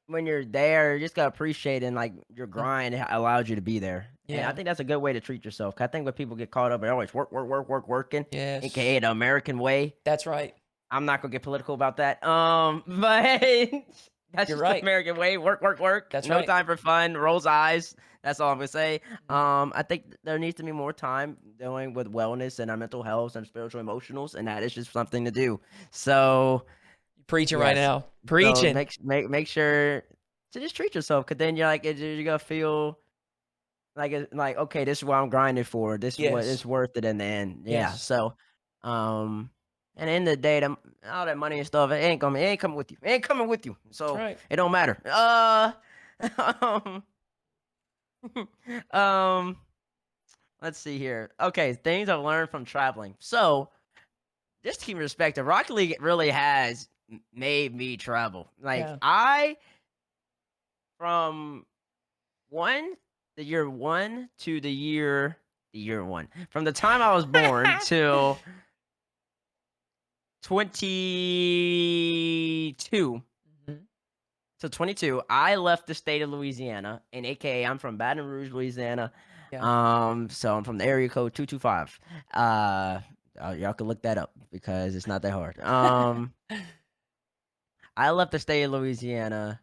when you're there, you just gotta appreciate and like your Mhm. grind allowed you to be there. And I Yeah. think that's a good way to treat yourself. 'Cause I think when people get caught up, they always working, aka Yes. the American way. That's right. I'm not gonna get political about that. But that's You're just the right. American way. Work. That's No right. time for fun. Rolls eyes. That's all I'm gonna say. Mhm. I think there needs to be more time dealing with wellness and our mental health and spiritual emotionals, and that is just something to do. So Preaching right yes. now. So Preaching. make sure to just treat yourself, cause then you're gonna feel like, "Okay, this is what I'm grinding for. This is what Yes. it's worth it in the end." Yeah, Yes. so, um, and in the day, them all that money and stuff, it ain't coming with you. It ain't coming with you, That's so right. it don't matter. Um, um, let's see here. Okay, things I've learned from traveling. So, just to keep in perspective, Rocket League really has made me travel. Like, Yeah. from 1 the year 1 to the year 1. From the time I was born till 22 Mhm. till 22, I left the state of Louisiana, and AKA I'm from Baton Rouge, Louisiana. Yeah. So I'm from the area code 225. Y'all can look that up because it's not that hard. I left the state of Louisiana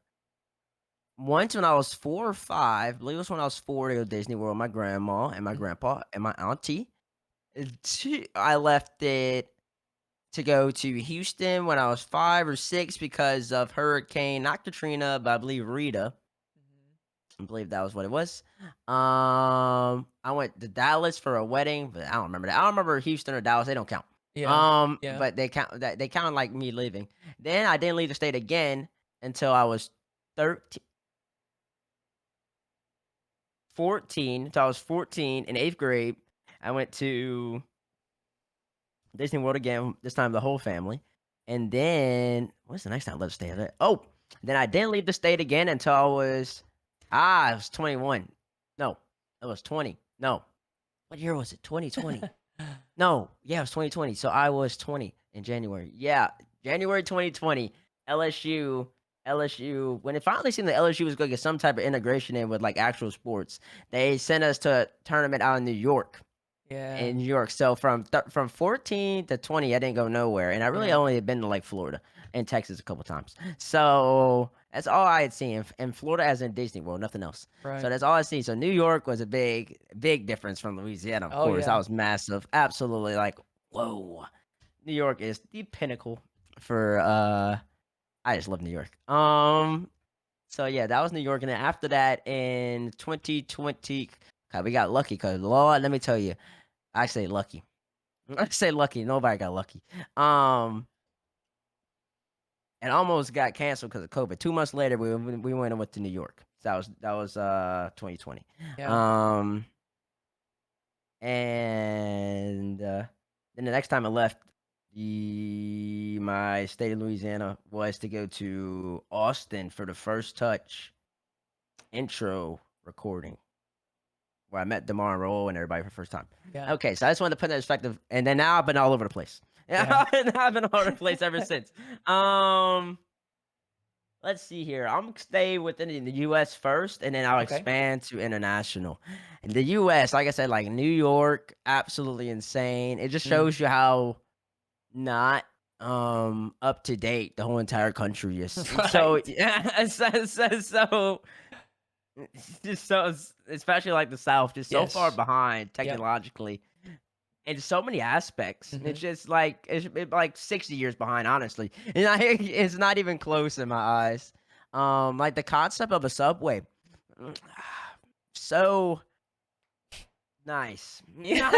once when I was 4 or 5, I believe it was when I was 4 to go to Disney World with my grandma and my Mhm. grandpa and my auntie. I left it to go to Houston when I was 5 or 6 because of Hurricane, not Katrina, but I believe Rita. Mhm. I believe that was what it was. I went to Dallas for a wedding, but I don't remember that. I don't remember Houston or Dallas. They don't count. Yeah. Yeah. But they count like me leaving. Then I didn't leave the state again until I was 13, 14. Until I was 14 in 8th grade. I went to Disney World again, this time the whole family. And then what's the next time I left the state? Oh, then I didn't leave the state again until I was 21. No, it was 20. No. What year was it? 2020. No, yeah, it was 2020. So I was 20 in January. Yeah, January 2020. LSU, LSU. When it finally seemed that LSU was going to get some type of integration in with like actual sports, they sent us to a tournament out in New York Yeah. in New York. So from 14 to 20, I didn't go nowhere, and I really Yeah. only had been to like Florida and Texas a couple times. So that's all I had seen in Florida, as in Disney World, nothing else. So Right. that's all I seen. So New York was a big difference from Louisiana. Of Oh, course, that yeah. was massive. Absolutely, like whoa. New York is the pinnacle for. I just love New York. So yeah, that was New York, and then after that in 2020, God, we got lucky because Lord, let me tell you. I say lucky. I say lucky. Nobody got lucky. Um, and almost got canceled because of COVID. 2 months later, we went and went to New York. So that was 2020. Yeah. And then the next time I left my state of Louisiana was to go to Austin for the First Touch intro recording where I met DeMar Roll and everybody for the first time. Yeah. Okay, so I just wanted to put that in perspective, and then now I've been all over the place. Yeah. I've been all over the place ever since. Um, let's see here. I'm gonna stay within the U.S. first, and then I'll Okay. expand to international. In the U.S., like I said, like New York, absolutely insane. It just Mm. shows you how not up to date the whole entire country is. So Right. yeah, so it's just so especially like the South, just so far Yes. behind Yep. technologically in so many aspects. It's Mhm. just like it's like 60 years behind, honestly. And it's not even close in my eyes. Like the concept of a subway, so nice. Yeah.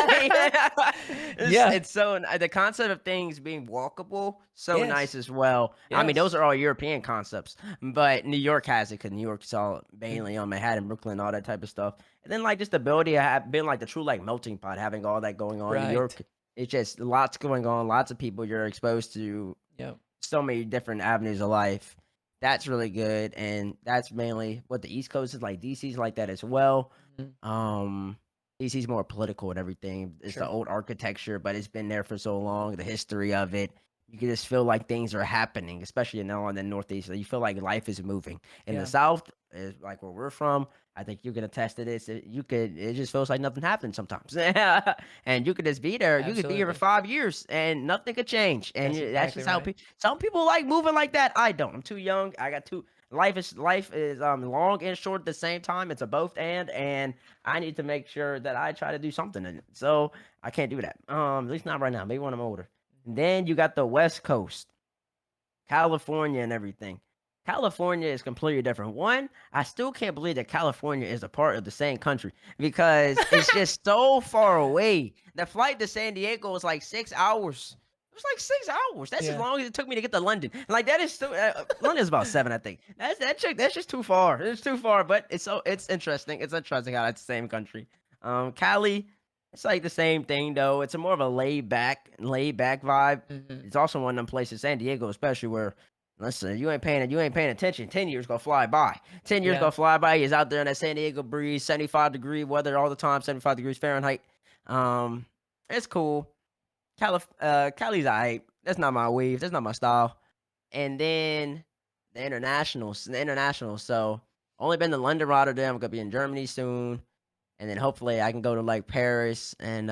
It's so the concept of things being walkable, so nice Yes. as well. I mean, those Yes. are all European concepts, but New York has it because New York's all mainly on Manhattan, Brooklyn, all that type of stuff. And then like just the ability to have been like the true like melting pot, having all that going on. New Right. York, it's just lots going on, lots of people you're exposed to, Yep. so many different avenues of life. That's really good, and that's mainly what the East Coast is like. DC's like that as well. Mhm. Um, DC's more political and everything. It's the Sure. old architecture, but it's been there for so long. The history of it, you can just feel like things are happening, especially now in the Northeast. So you feel like life is moving. In the Yeah. South, is like where we're from. I think you can attest to this. It just feels like nothing happens sometimes. And you could just be there. You could be here for Absolutely. 5 years and nothing could change. And That's that's exactly just how right. some people like moving like that. I don't. I'm too young. I got too life is long and short at the same time. It's a both and I need to make sure that I try to do something in it. So I can't do that. At least not right now. Maybe when I'm older. And then you got the West Coast. California and everything. California is completely different. One, I still can't believe that California is a part of the same country because it's just so far away. The flight to San Diego was like 6 hours. It was like 6 hours. That's as Yeah. long as it took me to get to London. Like that is still London is about seven, I think. That's just too far. It's too far, but it's interesting. It's interesting how that's the same country. Cali, it's like the same thing though. It's a more of a laid back vibe. Mhm. It's also one of them places, San Diego, especially where, listen, you ain't paying attention. 10 years gonna fly by. 10 years Yeah. gonna fly by. He's out there in that San Diego breeze, 75-degree weather all the time, 75 degrees Fahrenheit. Um, it's cool. Cali's alright. That's not my wave. That's not my style. And then the internationals. So only been to London, Rotterdam. I'm gonna be in Germany soon, and then hopefully I can go to like Paris and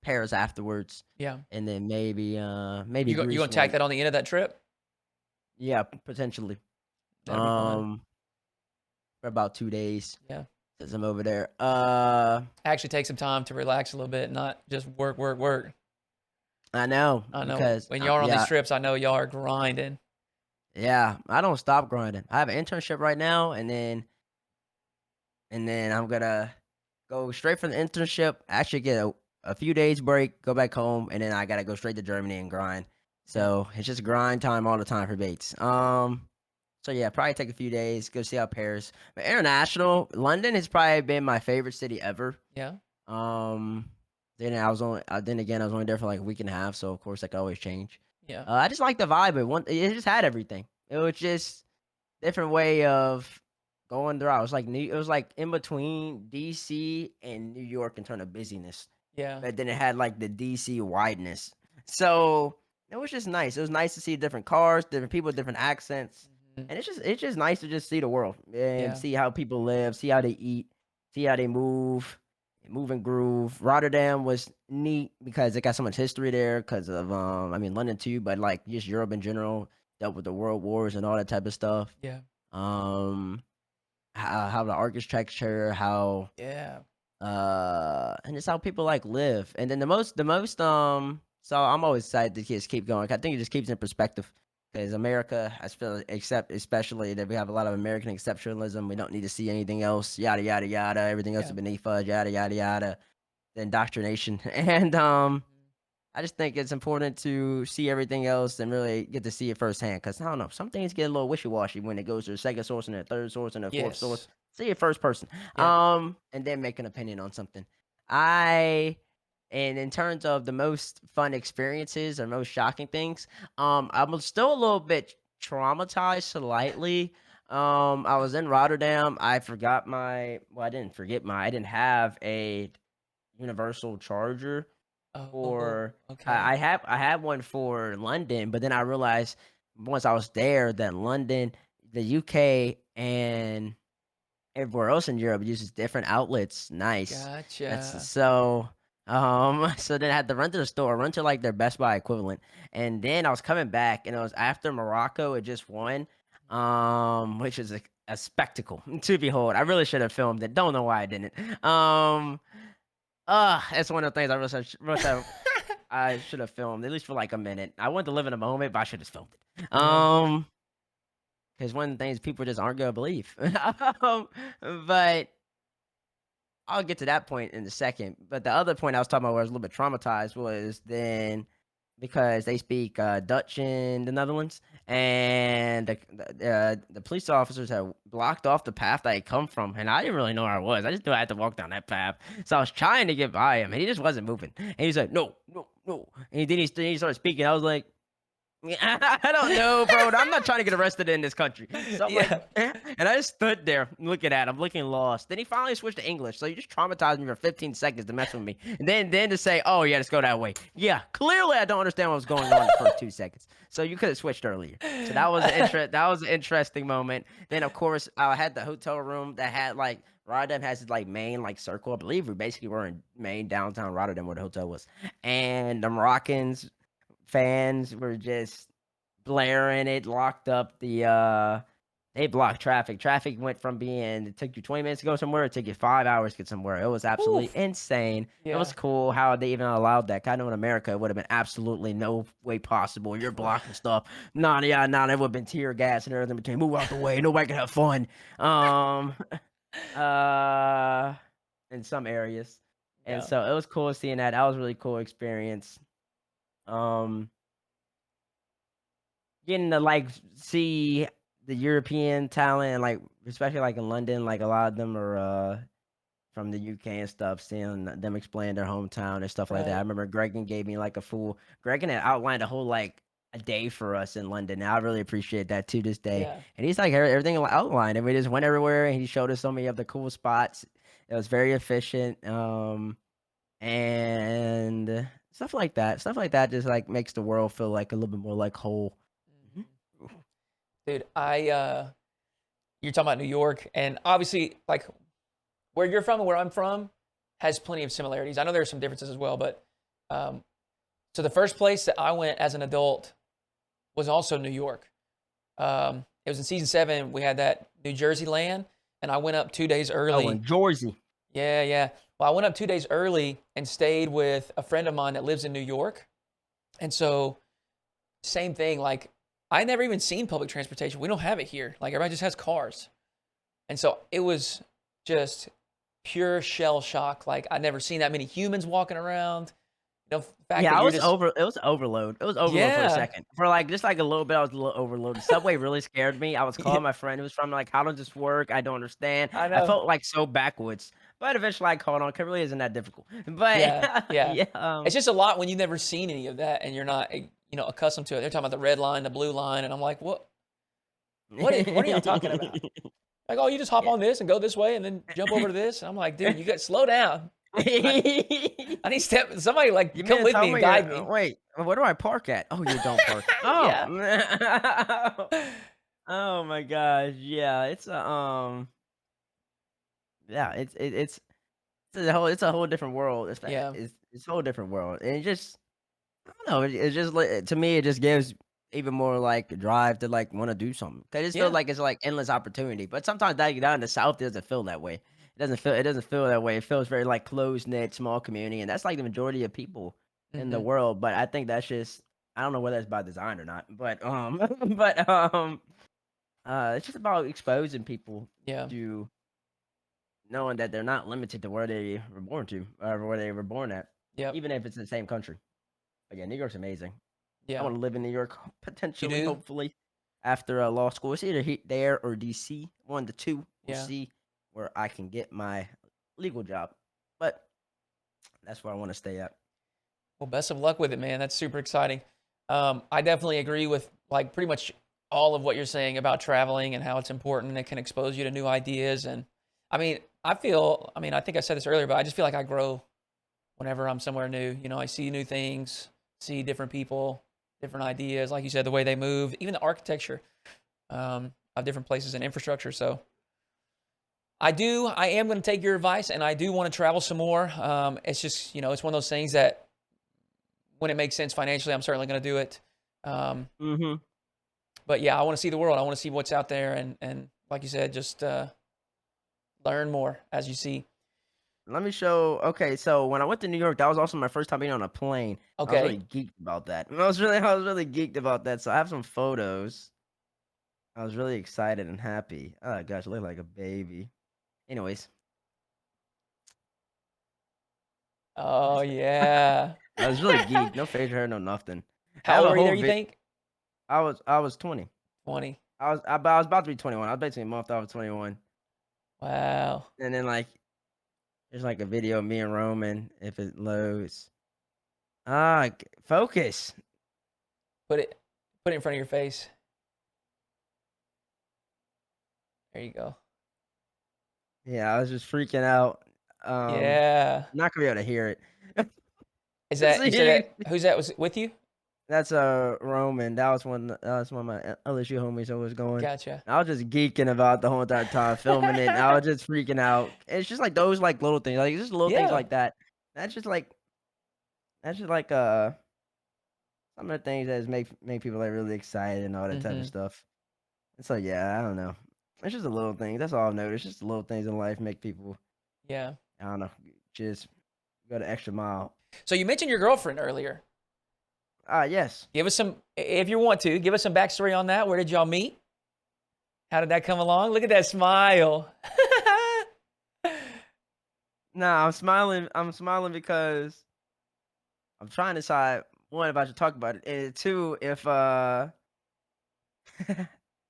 Paris afterwards, Yeah. and then maybe You Greece gonna tack one. that on the end of that trip? Yeah, potentially. That'll be fun. Um, for about 2 days Yeah. since I'm over there. Actually take some time to relax a little bit, not just work, work, work. I know I know because when y'all are on these yeah, trips, I know y'all are grinding. yeah, I don't stop grinding. I have an internship right now, and then I'm gonna go straight from the internship. Actually, get a few days break, go back home, and then I gotta go straight to Germany and grind. Yeah. So it's just grind time all the time for Bates. So yeah, probably take a few days, go see how Paris. But international, London has probably been my favorite city ever. Yeah. Um, then again I was only there for like a week and a half, so of course that could always change. Yeah. I just like the vibe. It just had everything. It was just different way of going throughout. It was like in between DC and New York in terms of busyness, Yeah. but then it had like the DC wideness. So it was just nice. It was nice to see different cars, different people, different accents, Mhm. and it's just nice to just see the world and Yeah. see how people live, see how they eat, see how they move and groove. Rotterdam was neat because it got so much history there because of I mean London too, but like just Europe in general dealt with the world wars and all that type of stuff. Yeah. Um, how the architecture, how Yeah. and just how people like live. And then so I'm always excited to just keep going. I think it just keeps in perspective because America, I feel, except especially that we have a lot of American exceptionalism. We don't need to see anything else. Yada yada yada. Everything else is Yeah. beneath us. Yada yada yada. The indoctrination, and Mhm. I just think it's important to see everything else and really get to see it firsthand. Cause I don't know, some things get a little wishy washy when it goes to the second source and the third source and the fourth source. Yes. See it first person, Yeah. and then make an opinion on something. I And in terms of the most fun experiences or most shocking things, I'm still a little bit traumatized slightly. I was in Rotterdam. I forgot my well, I didn't forget my I didn't have a universal charger Oh, for okay. I had one for London, but then I realized once I was there that London, the UK, and everywhere else in Europe uses different outlets. Nice. That's Gotcha. so, so then I had to run to the store, run to, like, their Best Buy equivalent, and then I was coming back, and it was after Morocco had just won, which is a spectacle to behold. I really should have filmed it. Don't know why I didn't. It's one of the things I wish I should have filmed, at least for, like, a minute. I wanted to live in a moment, but I should have filmed it. Yeah. 'Cause one of the things people just aren't gonna believe. But I'll get to that point in a second. But the other point I was talking about where I was a little bit traumatized was then because they speak, Dutch in the Netherlands, and the police officers had blocked off the path that I come from, and I didn't really know where I was. I just knew I had to walk down that path. So I was trying to get by him, and he just wasn't moving. And he's like, "No, no, no." And then he started speaking. I was like, yeah, I don't know, bro. I'm not trying to get arrested in this country. So I'm like, Yeah. and I just stood there looking at him, looking lost. Then he finally switched to English. So you just traumatized me for 15 seconds to mess with me. And then to say, oh, yeah, let's go that way. Yeah, clearly I don't understand what was going on the first 2 seconds. So you could have switched earlier. So that was an interesting moment. Then of course I had the hotel room that had like Rotterdam has its like main like circle. I believe we basically were in main downtown Rotterdam where the hotel was. And the Moroccans fans were just blaring it, locked up they blocked traffic. Traffic went from being it took you 20 minutes to go somewhere, it took you 5 hours to get somewhere. It was absolutely Oof. insane. It was Yeah. cool how they even allowed that. 'Cause I know in America, it would have been absolutely no way possible. You're Right. blocking stuff. Nah, yeah, nah, there would have been tear gas and everything between. Move out the way. Nobody can have fun. Um, uh, in some areas. And Yeah. so it was cool seeing that. That was a really cool experience. Um, Getting to, like, see the European talent and, like, especially, like, in London, like, a lot of them are, from the UK and stuff, seeing them explain their hometown and stuff like that. I Right. remember Gregan gave me, like, Gregan had outlined a whole, like, a day for us in London, and I really appreciate that to this day. Yeah. And he's, like, everything outlined, and we just went everywhere, and he showed us so many of the cool spots. It was very efficient, and stuff like that. Stuff like that just, like, makes the world feel, like, a little bit more, like, whole. Mhm. Mhm. Dude, you're talking about New York, and obviously, like where you're from and where I'm from has plenty of similarities. I know there's some differences as well, but um, so the first place that I went as an adult was also New York. It was in season 7. We had that New Jersey land, and I went up 2 days Oh, early. and Jersey. Yeah, yeah. Well, I went up 2 days early and stayed with a friend of mine that lives in New York. And so, same thing. Like, I never even seen public transportation. We don't have it here. Like, everybody just has cars. And so, it was just pure shell shock. Like, I'd never seen that many humans walking around. The fact Yeah, that I you're was just, over it was overload. It was overload for a yeah, second. For, like, just, like, a little bit, I was a little overloaded. Subway really scared me. I was yeah, calling my friend who was from, like, "How does this work? I don't understand." I I know. felt, like, so backwoods, but eventually I caught on. 'Cause it really isn't that difficult. But Yeah, yeah. yeah, It's just a lot when you've never seen any of that and you're not, accustomed to it. They're talking about the red line, the blue line, and I'm like, what are y'all talking about? Like, oh, you just hop Yeah. on this and go this way and then jump over to this. And I'm like, dude, you got slow down. I, I need somebody You like come mean to with tell me and me guide me. wait, where do I park at? Oh, you don't park. Oh. Yeah. Oh my gosh, yeah, yeah, it's a whole different world. Yeah. It's a whole different world, and it just I don't know. It's just like to me, it just gives even more like drive to like want to do something because it feels Yeah. like it's like endless opportunity. But sometimes down in the south, it doesn't feel that way. It doesn't feel that way. It feels very like close knit, small community, and that's like the majority of people in the Hmm. world. But I think that's just I don't know whether that's by design or not. But but it's just about exposing people Yeah. to knowing that they're not limited to where they were born to, or where they were born at, Yep. even if it's the same country. But yeah, New York's amazing. I Yeah. wanna live in New York You potentially, do? hopefully, after, law school. It's either there or DC, 1 of the 2. We'll Yeah. see where I can get my legal job, but that's where I wanna stay at. Well, best of luck with it, man. That's super exciting. I definitely agree with like pretty much all of what you're saying about traveling and how it's important and it can expose you to new ideas. And I mean, I mean, I think I said this earlier, but I just feel like I grow whenever I'm somewhere new. You know, I see new things, see different people, different ideas. Like you said, the way they move, even the architecture of different places and infrastructure. So I am going to take your advice and I do want to travel some more. It's just, you know, it's one of those things that when it makes sense financially, I'm certainly going to do it. Um, Mhm. but yeah, I want to see the world. I want to see what's out there. And like you said, just learn more as you see. Let me show okay, so when I went to New York, that was also my first time being on a plane. I was really Okay. geeked about that. I was really geeked about that, so I have some photos. I was really excited and happy. Oh gosh, I look like a baby. Anyways, Oh, that's yeah. I was really geeked. No facial hair, no nothing. I How have old a were you whole there, you vid think? I was 20. 20. I was about to be 21. I was basically a month off of 21. Wow. And then like there's like a video of me and Roman if it loads. Focus. Put it put it in front of your face. There you go. Yeah, I was just freaking out. Yeah. Not gonna be able to hear it. Is So that you said you that who's that was with you? that's, Roman. That was one of my LSU homies that was going. Gotcha. I was just geeking about the whole entire time filming it, and I was just freaking out. It's just like those, like, little things, like, just little things Yeah. like that. That's just like that's just like, some of the things that just make people, like, really excited and all that type of Mhm. stuff. And so, yeah, I don't know. It's just a little thing. That's all I've noticed. Just the little things in life make people, Yeah. I don't know, just go the extra mile. So you mentioned your girlfriend earlier. Yes. Give us some if you want to, give us some backstory on that. Where did y'all meet? How did that come along? Look at that smile. Nah, I'm smiling because I'm trying to decide, 1, if I should talk about it, and 2, if,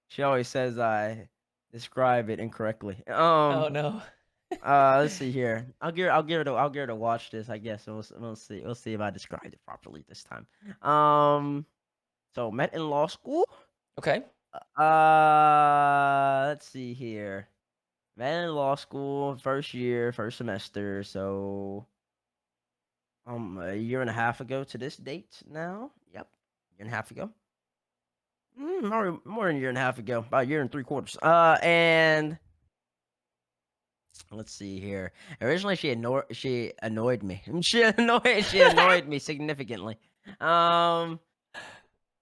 she always says I describe it incorrectly. Oh, no. Let's see here. I'll give her to watch this, I guess, and we'll see if I described it properly this time. So met in law school. Okay. Let's see here. Met in law school, first year, first semester, so, a year and a half ago to this date now. Yep, year and a half ago. More than a year and a half ago, about a year and 3/4. And let's see here. Originally, she annoyed me. She annoyed me significantly. Um,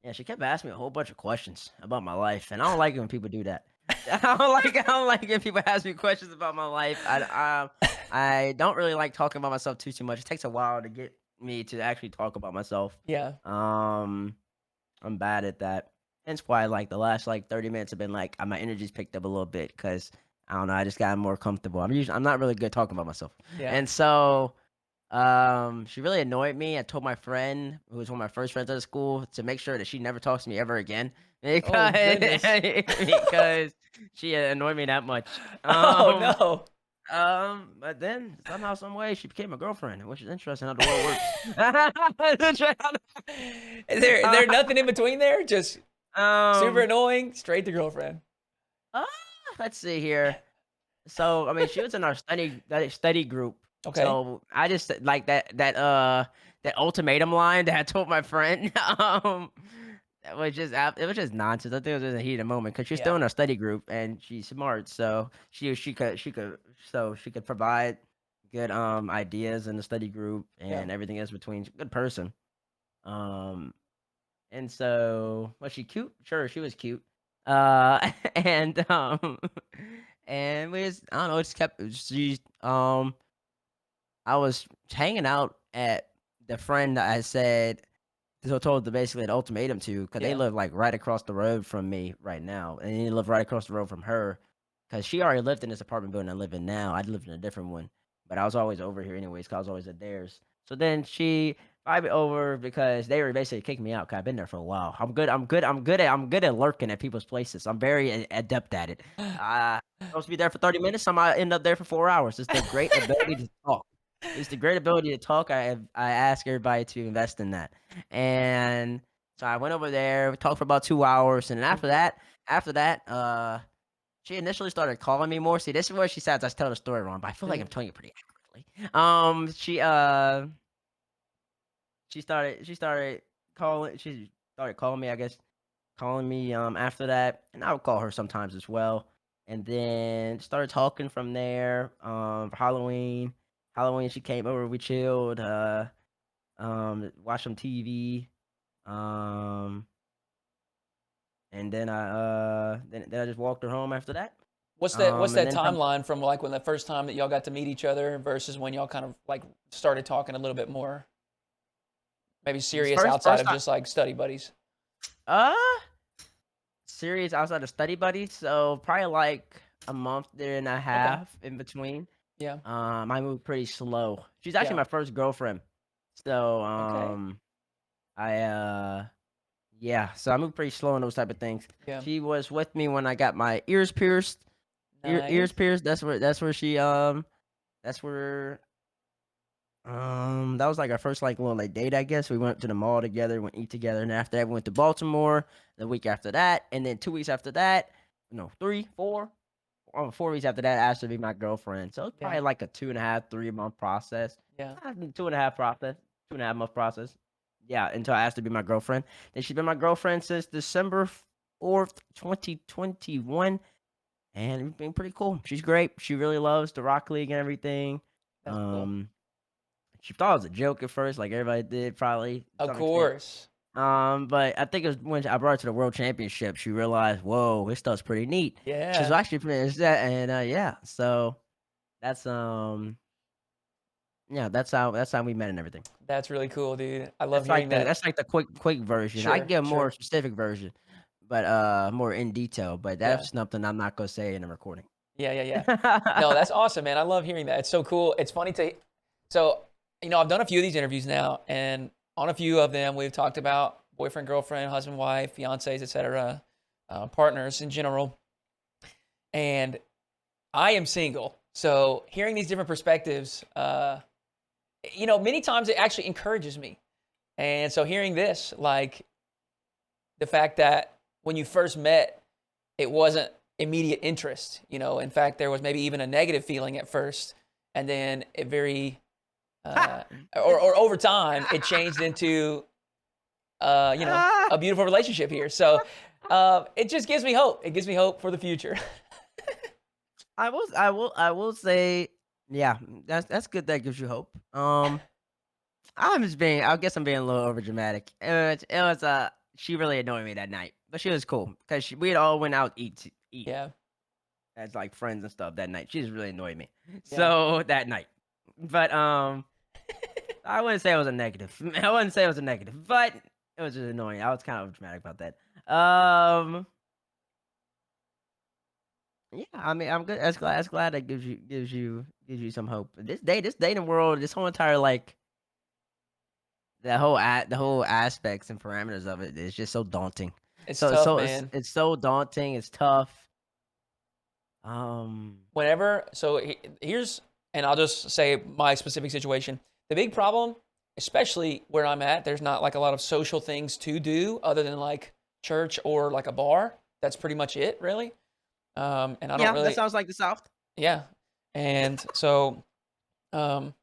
yeah, she kept asking me a whole bunch of questions about my life, and I don't like it when people do that. I don't like when people ask me questions about my life. I don't really like talking about myself too much. It takes a while to get me to actually talk about myself. Yeah. Um, I'm bad at that. Hence why, like, the last, like, 30 minutes have been, like, my energy's picked up a little bit because I don't know, I just got more comfortable. I'm not really good talking about myself. Yeah. And so, she really annoyed me. I told my friend, who was one of my first friends at school, to make sure that she never talks to me ever again Oh, goodness. because she annoyed me that much. Oh, no. But then somehow, some way, she became a girlfriend, which is interesting how the world works. Is there nothing in between there? Just super Um, annoying, straight to girlfriend. uh, let's see here. So, I mean, she was in our study group. Okay. So I just like that ultimatum line that I told my friend. That was just it was just nonsense. I think it was just a heated moment because she's still Yeah. in our study group and she's smart, so she could provide good ideas in the study group Yeah. and everything else between. She's a good person. Um, and so, was she cute? Sure, she was cute. And, and we just I don't know, it just kept she, I was hanging out at the friend that I said so told the basically an ultimatum to because they Yeah. live, like, right across the road from me right now, and they live right across the road from her because she already lived in this apartment building I live in now. I lived in a different one, but I was always over here anyways 'cause I was always at theirs. So then she invited me over because they were basically kicking me out 'cause I've been there for a while. I'm good at lurking at people's places. I'm very adept at it. Supposed to be there for 30 minutes, I might end up there for 4 hours. It's the great ability to talk. It's the great ability to talk. I ask everybody to invest in that, and so I went over there. We talked for about 2 hours, and then Mhm. after that, she initially started calling me more. See, this is where she says I tell the story wrong, but I feel like Mhm. I'm telling you pretty accurately. She started calling me, I guess, calling me, after that, and I would call her sometimes as well, and then started talking from there, for Halloween, she came over, we chilled, watched some TV, um, and then then I just walked her home after that, What's and that then from timeline from like when the first time that y'all got to meet each other versus when y'all kind of like started talking a little bit more, maybe this serious first outside first of time just like study buddies? uh, serious outside of study buddies, so probably like a month there and a Okay. half in between. Yeah. I moved pretty slow. She's actually Yeah. my first girlfriend. So, Okay. I yeah, so I moved pretty slow on those type of things. Yeah. She was with me when I got my ears pierced. Ears Nice. pierced. That's where she that's where that was like our first like little like date, I guess. We went to the mall together, went eat together, and after that we went to Baltimore the week after that, and then 2 weeks after that, no, 3, 4, 4 weeks after that, I asked her to be my girlfriend. So it's Yeah. probably like a 2.5, 3 month process. Yeah. 2.5 process, 2.5 month process. Yeah, until I asked her to be my girlfriend. Then she's been my girlfriend since December 4th, 2021. And it's been pretty cool. She's great. She really loves the Rock League and everything. That's cool. Um, she thought it was a joke at first, like everybody did, probably to Of some extent. course. But I think it was when I brought her to the World Championship, she realized, whoa, this stuff's pretty neat. She's Yeah. actually finished that, and yeah, so that's yeah, that's how we met and everything. That's really cool, dude. I love hearing that. That's like the quick version. I can Sure. give a more Sure. specific version, but more in detail. But Yeah. that's something I'm not gonna say in a recording. Yeah. Yeah. Yeah. No, that's awesome, man. I love hearing that. It's so cool. It's funny to, so, I've done a few of these interviews now, and on a few of them, we've talked about boyfriend, girlfriend, husband, wife, fiancés, etc., partners in general. And I am single. So hearing these different perspectives, many times it actually encourages me. And so hearing this, like the fact that when you first met, it wasn't immediate interest. In fact, there was maybe even a negative feeling at first, and then it or over time, it changed into, a beautiful relationship here. So it just gives me hope. It gives me hope for the future. I will say, yeah, that's good. That gives you hope. I guess I'm being a little over dramatic. She really annoyed me that night, but she was cool because we had all went out eat Yeah, as like friends and stuff that night. She just really annoyed me. yeah, So that night, but I wouldn't say it was a negative. I wouldn't say it was a negative, but it was just annoying. I was kind of dramatic about that. Yeah, I mean, I'm good. That's glad that gives you some hope. This dating world, this whole entire like the whole aspects and parameters of it is just so daunting. it's So tough, so it's man. it's so daunting. It's tough. Um, Whenever, so here's, and I'll just say my specific situation. The big problem, especially where I'm at, there's not like a lot of social things to do other than like church or like a bar. That's pretty much it, really. And I don't yeah, that really, sounds like the South. yeah. And so, um,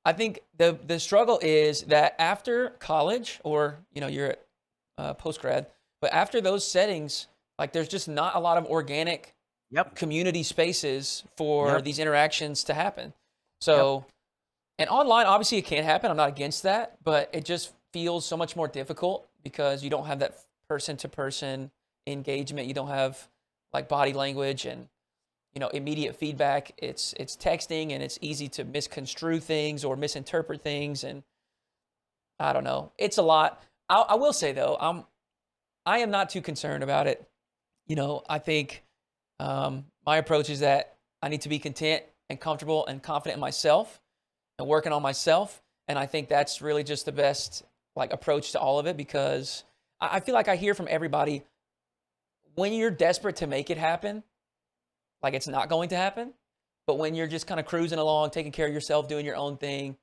I think the struggle is that after college, or you're at post grad, but after those settings, like there's just not a lot of organic Yep, community spaces for yep, these interactions to happen. yep. So, and online, obviously, it can happen. I'm not against that, but it just feels so much more difficult because you don't have that person to person engagement. You don't have like body language and immediate feedback. It's texting, and it's easy to misconstrue things or misinterpret things, and I don't know. It's a lot. I will say though, I am not too concerned about it. I think my approach is that I need to be content and comfortable and confident in myself and working on myself. And I think that's really just the best like approach to all of it, because I feel like I hear from everybody, when you're desperate to make it happen, like it's not going to happen. But when you're just kind of cruising along, taking care of yourself, doing your own thing,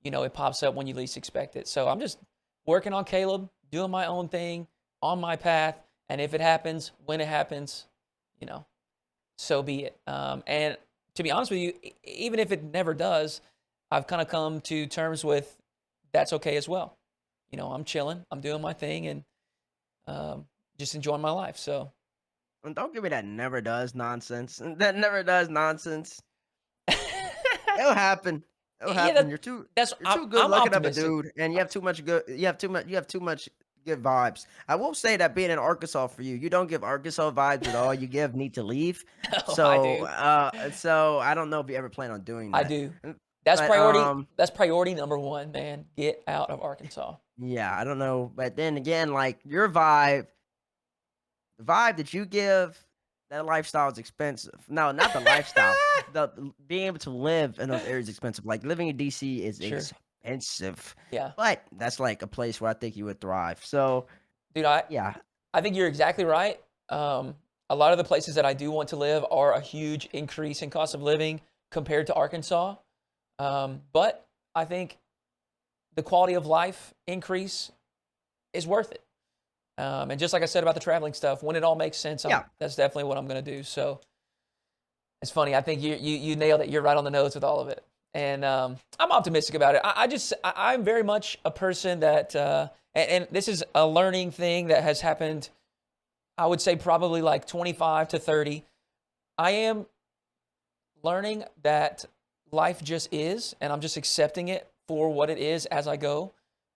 it pops up when you least expect it. So I'm just working on Caleb, doing my own thing on my path. And if it happens, when it happens, you know, so be it. And to be honest with you, even if it never does, I've kind of come to terms with that's okay as well. I'm chilling, I'm doing my thing, and just enjoying my life. So, And don't give me that never does nonsense. That never does nonsense. It'll happen. It'll yeah, happen. that's You're I'm, too good I'm looking of a optimistic. dude, and you have too much good vibes. I will say that being in Arkansas for you, you don't give Arkansas vibes at all. You give need to leave. Oh, I do. So I don't know if you ever plan on doing I that. do. Mm, That's But priority. That's priority number one, man. Get out of Arkansas. yeah, I don't know. But then again, like your vibe, the vibe that you give, that lifestyle is expensive. No, not the lifestyle. Being able to live in those areas is expensive. Like living in DC is Sure. expensive, Yeah, but that's like a place where I think you would thrive. So dude. I yeah, I think you're exactly right. A lot of the places that I do want to live are a huge increase in cost of living compared to Arkansas. But I think the quality of life increase is worth it. And just like I said about the traveling stuff, when it all makes sense, yeah, that's definitely what I'm going to do. So it's funny. I think you nailed it. You're right on the nose with all of it, and I'm optimistic about it. I'm very much a person that, and this is a learning thing that has happened. I would say probably like 25 to 30. I am learning that life just is, and I'm just accepting it for what it is as I go,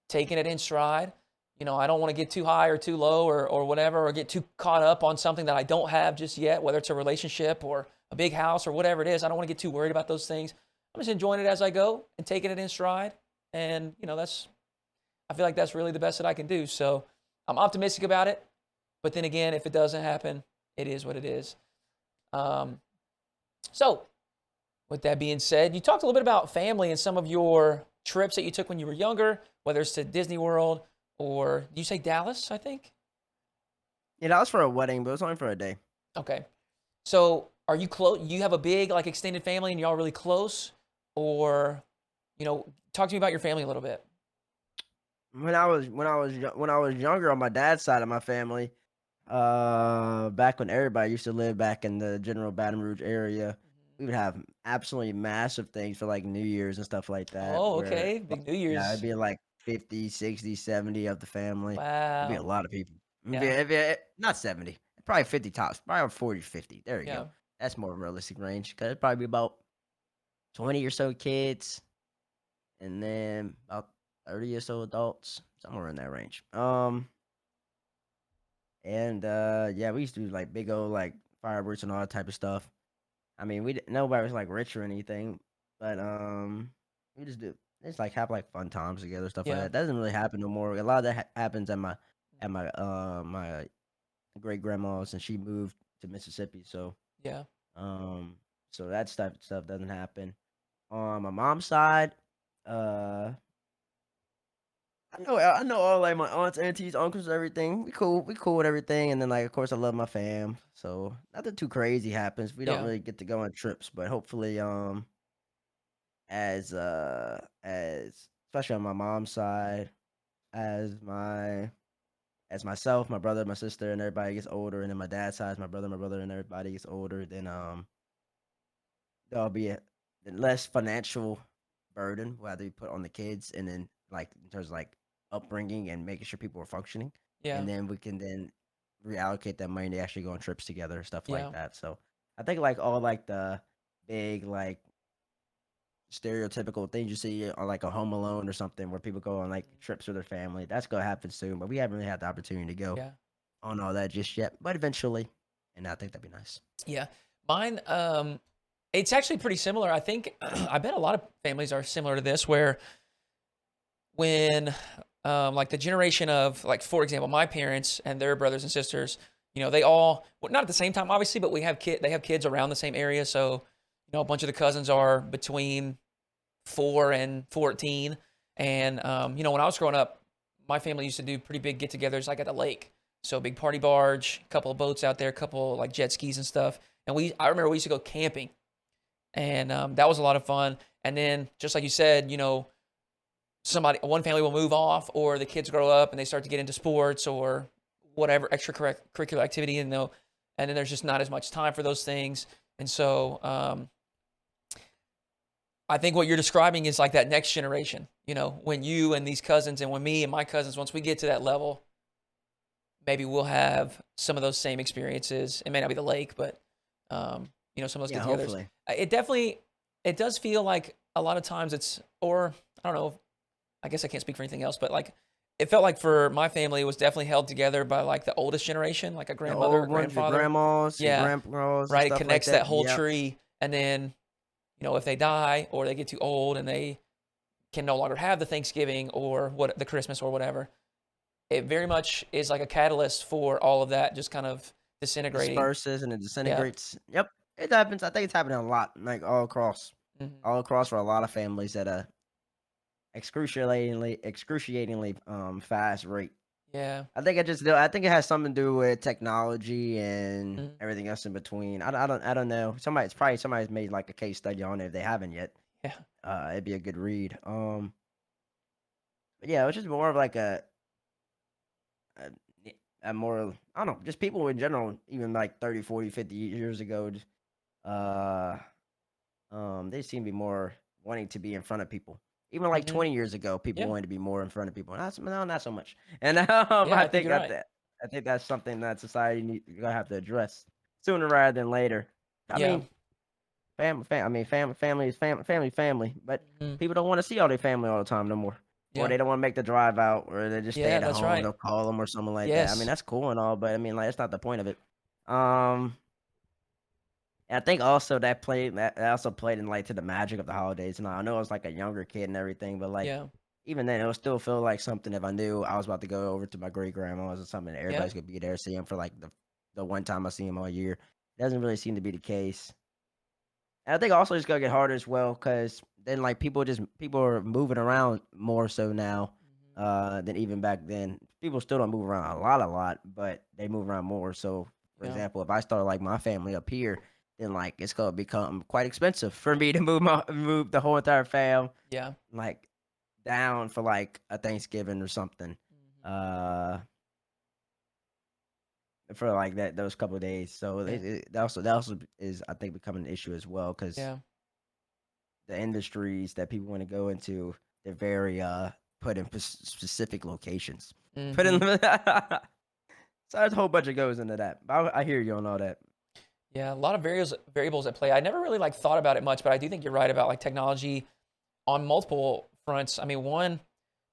taking it in stride. I don't want to get too high or too low or whatever, or get too caught up on something that I don't have just yet, whether it's a relationship or a big house or whatever it is. I don't want to get too worried about those things. I'm just enjoying it as I go and taking it in stride. And, I feel like that's really the best that I can do. So I'm optimistic about it. But then again, if it doesn't happen, it is what it is. Um, so, with that being said, you talked a little bit about family and some of your trips that you took when you were younger, whether it's to Disney World or did you say Dallas, I think? that was for a wedding, but it was only for a day. Okay. So, are you close? You have a big, like, extended family and y'all really close? Or, talk to me about your family a little bit. When I was younger on my dad's side of my family, back when everybody used to live back in the general Baton Rouge area, we would have absolutely massive things for like New Year's and stuff like that. Oh, Where, okay. Big New yeah, it'd Year's. be like 50, 60, 70 of the family. It'd be a Wow. lot of people. Yeah. Not 70, probably 50 tops, probably 40, 50. There you Yeah. go. That's more realistic range because it'd probably be about 20 or so kids and then about 30 or so adults, somewhere in that range. And yeah, we used to do like big old like fireworks and all that type of stuff. I mean, nobody was like rich or anything, but we just like have like fun times together, stuff like Yeah. that. Doesn't really happen no more. A lot of that happens at my great grandma's, and she moved to Mississippi, so Yeah. um so that stuff doesn't happen. On my mom's side, uh I know all, like, my aunts, aunties, uncles, everything. We cool with everything, and then, like, of course, I love my fam, so nothing too crazy happens. We don't Yeah. really get to go on trips, but hopefully, as especially on my mom's side, as myself, my brother, my sister, and everybody gets older, and then my dad's side, my brother, and everybody gets older, then, there'll be a less financial burden will have to be put on the kids, and then, like, in terms of, like, upbringing and making sure people are functioning, Yeah. and then we can then reallocate that money to actually go on trips together, stuff like Yeah. that, so, I think, like, all, like, the big, like, stereotypical things you see on, like, a Home Alone or something where people go on, like, trips with their family, that's gonna happen soon, but we haven't really had the opportunity to go Yeah. on all that just yet, but eventually, and I think that'd be nice. Yeah. Mine, it's actually pretty similar. I think, I bet a lot of families are similar to this, where when, like the generation of, like, for example, my parents and their brothers and sisters, they all, well, not at the same time, obviously, but they have kids around the same area. So, a bunch of the cousins are between 4 and 14. And, when I was growing up, my family used to do pretty big get-togethers, like at the lake. So big party barge, a couple of boats out there, a couple like jet skis and stuff. And I remember we used to go camping. and that was a lot of fun. And then, just like you said, one family will move off, or the kids grow up and they start to get into sports or whatever extracurricular activity, and then there's just not as much time for those things. And so, I think what you're describing is like that next generation. When you and these cousins, and when me and my cousins, once we get to that level, maybe we'll have some of those same experiences. It may not be the lake, but some of those Yeah, get-togethers. hopefully. It does feel like a lot of times or I don't know. I guess I can't speak for anything else, but like it felt like for my family, it was definitely held together by like the oldest generation, like a The grandmother, a old ones, your grandfather. grandmas, your Yeah, grandpas, and right. It stuff like connects that that. whole Yep. tree, and then if they die or they get too old and they can no longer have the Thanksgiving or the Christmas or whatever, it very much is like a catalyst for all of that just kind of disintegrating. Disperses and it Yeah. disintegrates. Yep. It happens. I think it's happening a lot, like Hmm. all across for a lot of families at a excruciatingly fast rate. Yeah. I think it has something to do with technology and Mhm. everything else in between. I don't know. Somebody's made like a case study on it if they haven't yet. Yeah. It'd be a good read. But yeah, it was just more of like a, a more, I don't know, just people in general, even like 30, 40, 50 years ago, uh they seem to be more wanting to be in front of people. Even like Hmm. 20 years ago, people Yeah. wanted to be more in front of people. Not so much. And Yeah. I think you're right. I think that's something that society gonna have to address sooner rather than later. I Yeah. mean, family, but Hmm. people don't want to see all their family all the time no more, or Yeah. they don't want to make the drive out, or they just stay Yeah. at That's home. right. They'll call them or something like that. I mean, Yes. that's cool and all, but I mean, like, that's not the point of it. Um, and I think also that also played in like to the magic of the holidays. And I know I was like a younger kid and everything, but like Yeah. even then, it would still feel like something if I knew I was about to go over to my great grandma's or something. And Yeah. everybody's gonna be there, see him for like the one time I see him all year. It doesn't really seem to be the case. And I think also it's gonna get harder as well because then like people are moving around more so now Hmm. than even back then. People still don't move around a lot, but they move around more. So, for Yeah. example, if I start like my family up here, then like it's gonna become quite expensive for me to move the whole entire fam Yeah. like down for like a Thanksgiving or something. Hmm. Uh, for like those couple of days. So Yeah. that also is I think becoming an issue as well because Yeah. the industries that people want to go into, they're very put in specific locations. Put in Hmm. so there's a whole bunch of goes into that. But I hear you on all that. Yeah. A lot of variables at play. I never really like thought about it much, but I do think you're right about like technology on multiple fronts. I mean, one,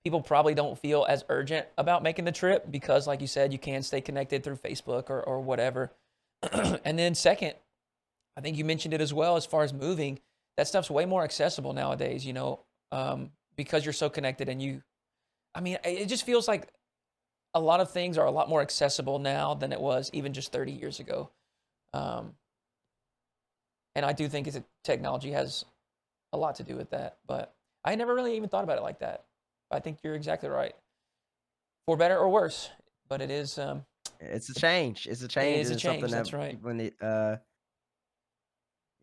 people probably don't feel as urgent about making the trip because, like you said, you can stay connected through Facebook or whatever. And then second, I think you mentioned it as well as far as moving. That stuff's way more accessible nowadays, because you're so connected I mean, it just feels like a lot of things are a lot more accessible now than it was even just 30 years ago. Um, and I do think technology has a lot to do with that, but I never really even thought about it like that. I think you're exactly right, for better or worse. But it is, It's a change. It's a it change, is and a it's something change. that That's right. people need.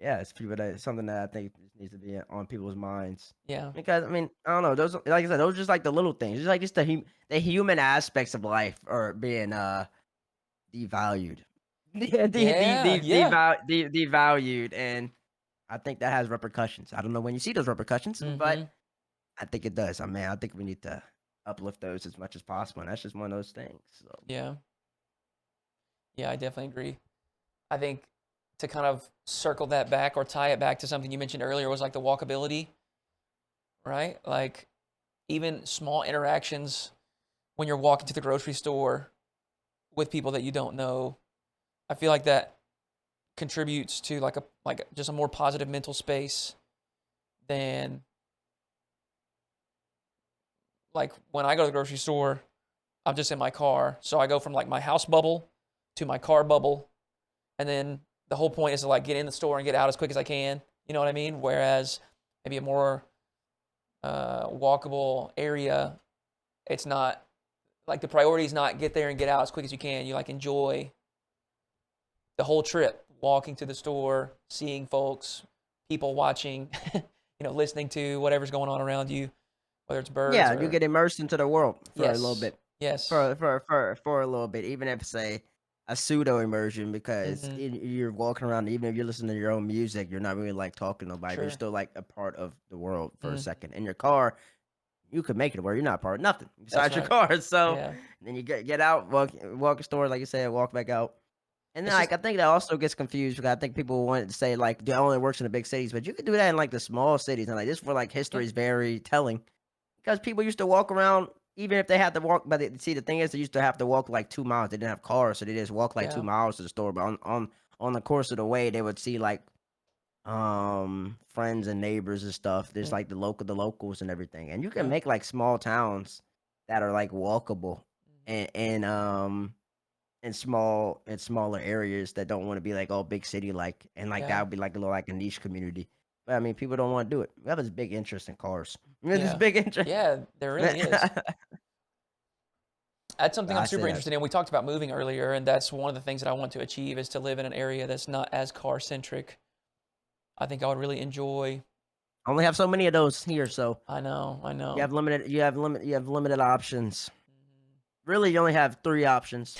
Yeah, it's people that something that I think needs to be on people's minds. Yeah. Because I mean, I don't know. Those, like I said, those are just like the little things. Just the human aspects of life are being devalued. Yeah. Yeah. Devalued, and I think that has repercussions. I don't know when you see those repercussions, but Hmm. I think it does. I mean, I think we need to uplift those as much as possible, and that's just one of those things. So, Yeah. Yeah. I definitely agree. I think to kind of circle that back or tie it back to something you mentioned earlier was like the walkability, right? Like even small interactions when you're walking to the grocery store with people that you don't know. I feel like that contributes to like just a more positive mental space than like when I go to the grocery store, I'm just in my car. So I go from like my house bubble to my car bubble, and then the whole point is to like get in the store and get out as quick as I can. You know what I mean? Whereas maybe a more walkable area, it's not like the priority is not get there and get out as quick as you can. You like enjoy the whole trip, walking to the store, seeing folks, people watching, listening to whatever's going on around you, whether it's birds Yeah, you or get immersed into the world for a little yes, bit. yes, For a little bit, even if it's a pseudo immersion because mm-hmm, you're walking around, even if you're listening to your own music, you're not really like talking to nobody, but you're sure, still like a part of the world for a mm-hmm, second. In your car, you could make it where you're not part of nothing that's besides your right, car. So yeah. then you get out, walk a store, like you said, walk back out. And then It's just like I think that also gets confused because I think people want to say like it only works in the big cities, but you can do that in like the small cities. And like this for like history yeah, is very telling because people used to walk around, even if they had to walk, but see, the thing is, they used to have to walk like 2 miles. They didn't have cars, so they just walk like 2 yeah, miles to the store. But on the course of the way, they would see like friends and neighbors and stuff. There's mm, like the locals and everything, and you can yeah, make like small towns that are like walkable mhm, and in smaller areas that don't want to be like all big city like, and like that yeah, would be like a little like a niche community. But I mean, people don't want to do it. We have this big interest in cars. We have this yeah, big interest. yeah. There really is. That's something I'm I say super that. interested in. We talked about moving earlier, and that's one of the things that I want to achieve is to live in an area that's not as car centric. I think I would really enjoy. Only have so many of those here, so I know, I you know. have limited options. Mhm. Really, you only have 3 options.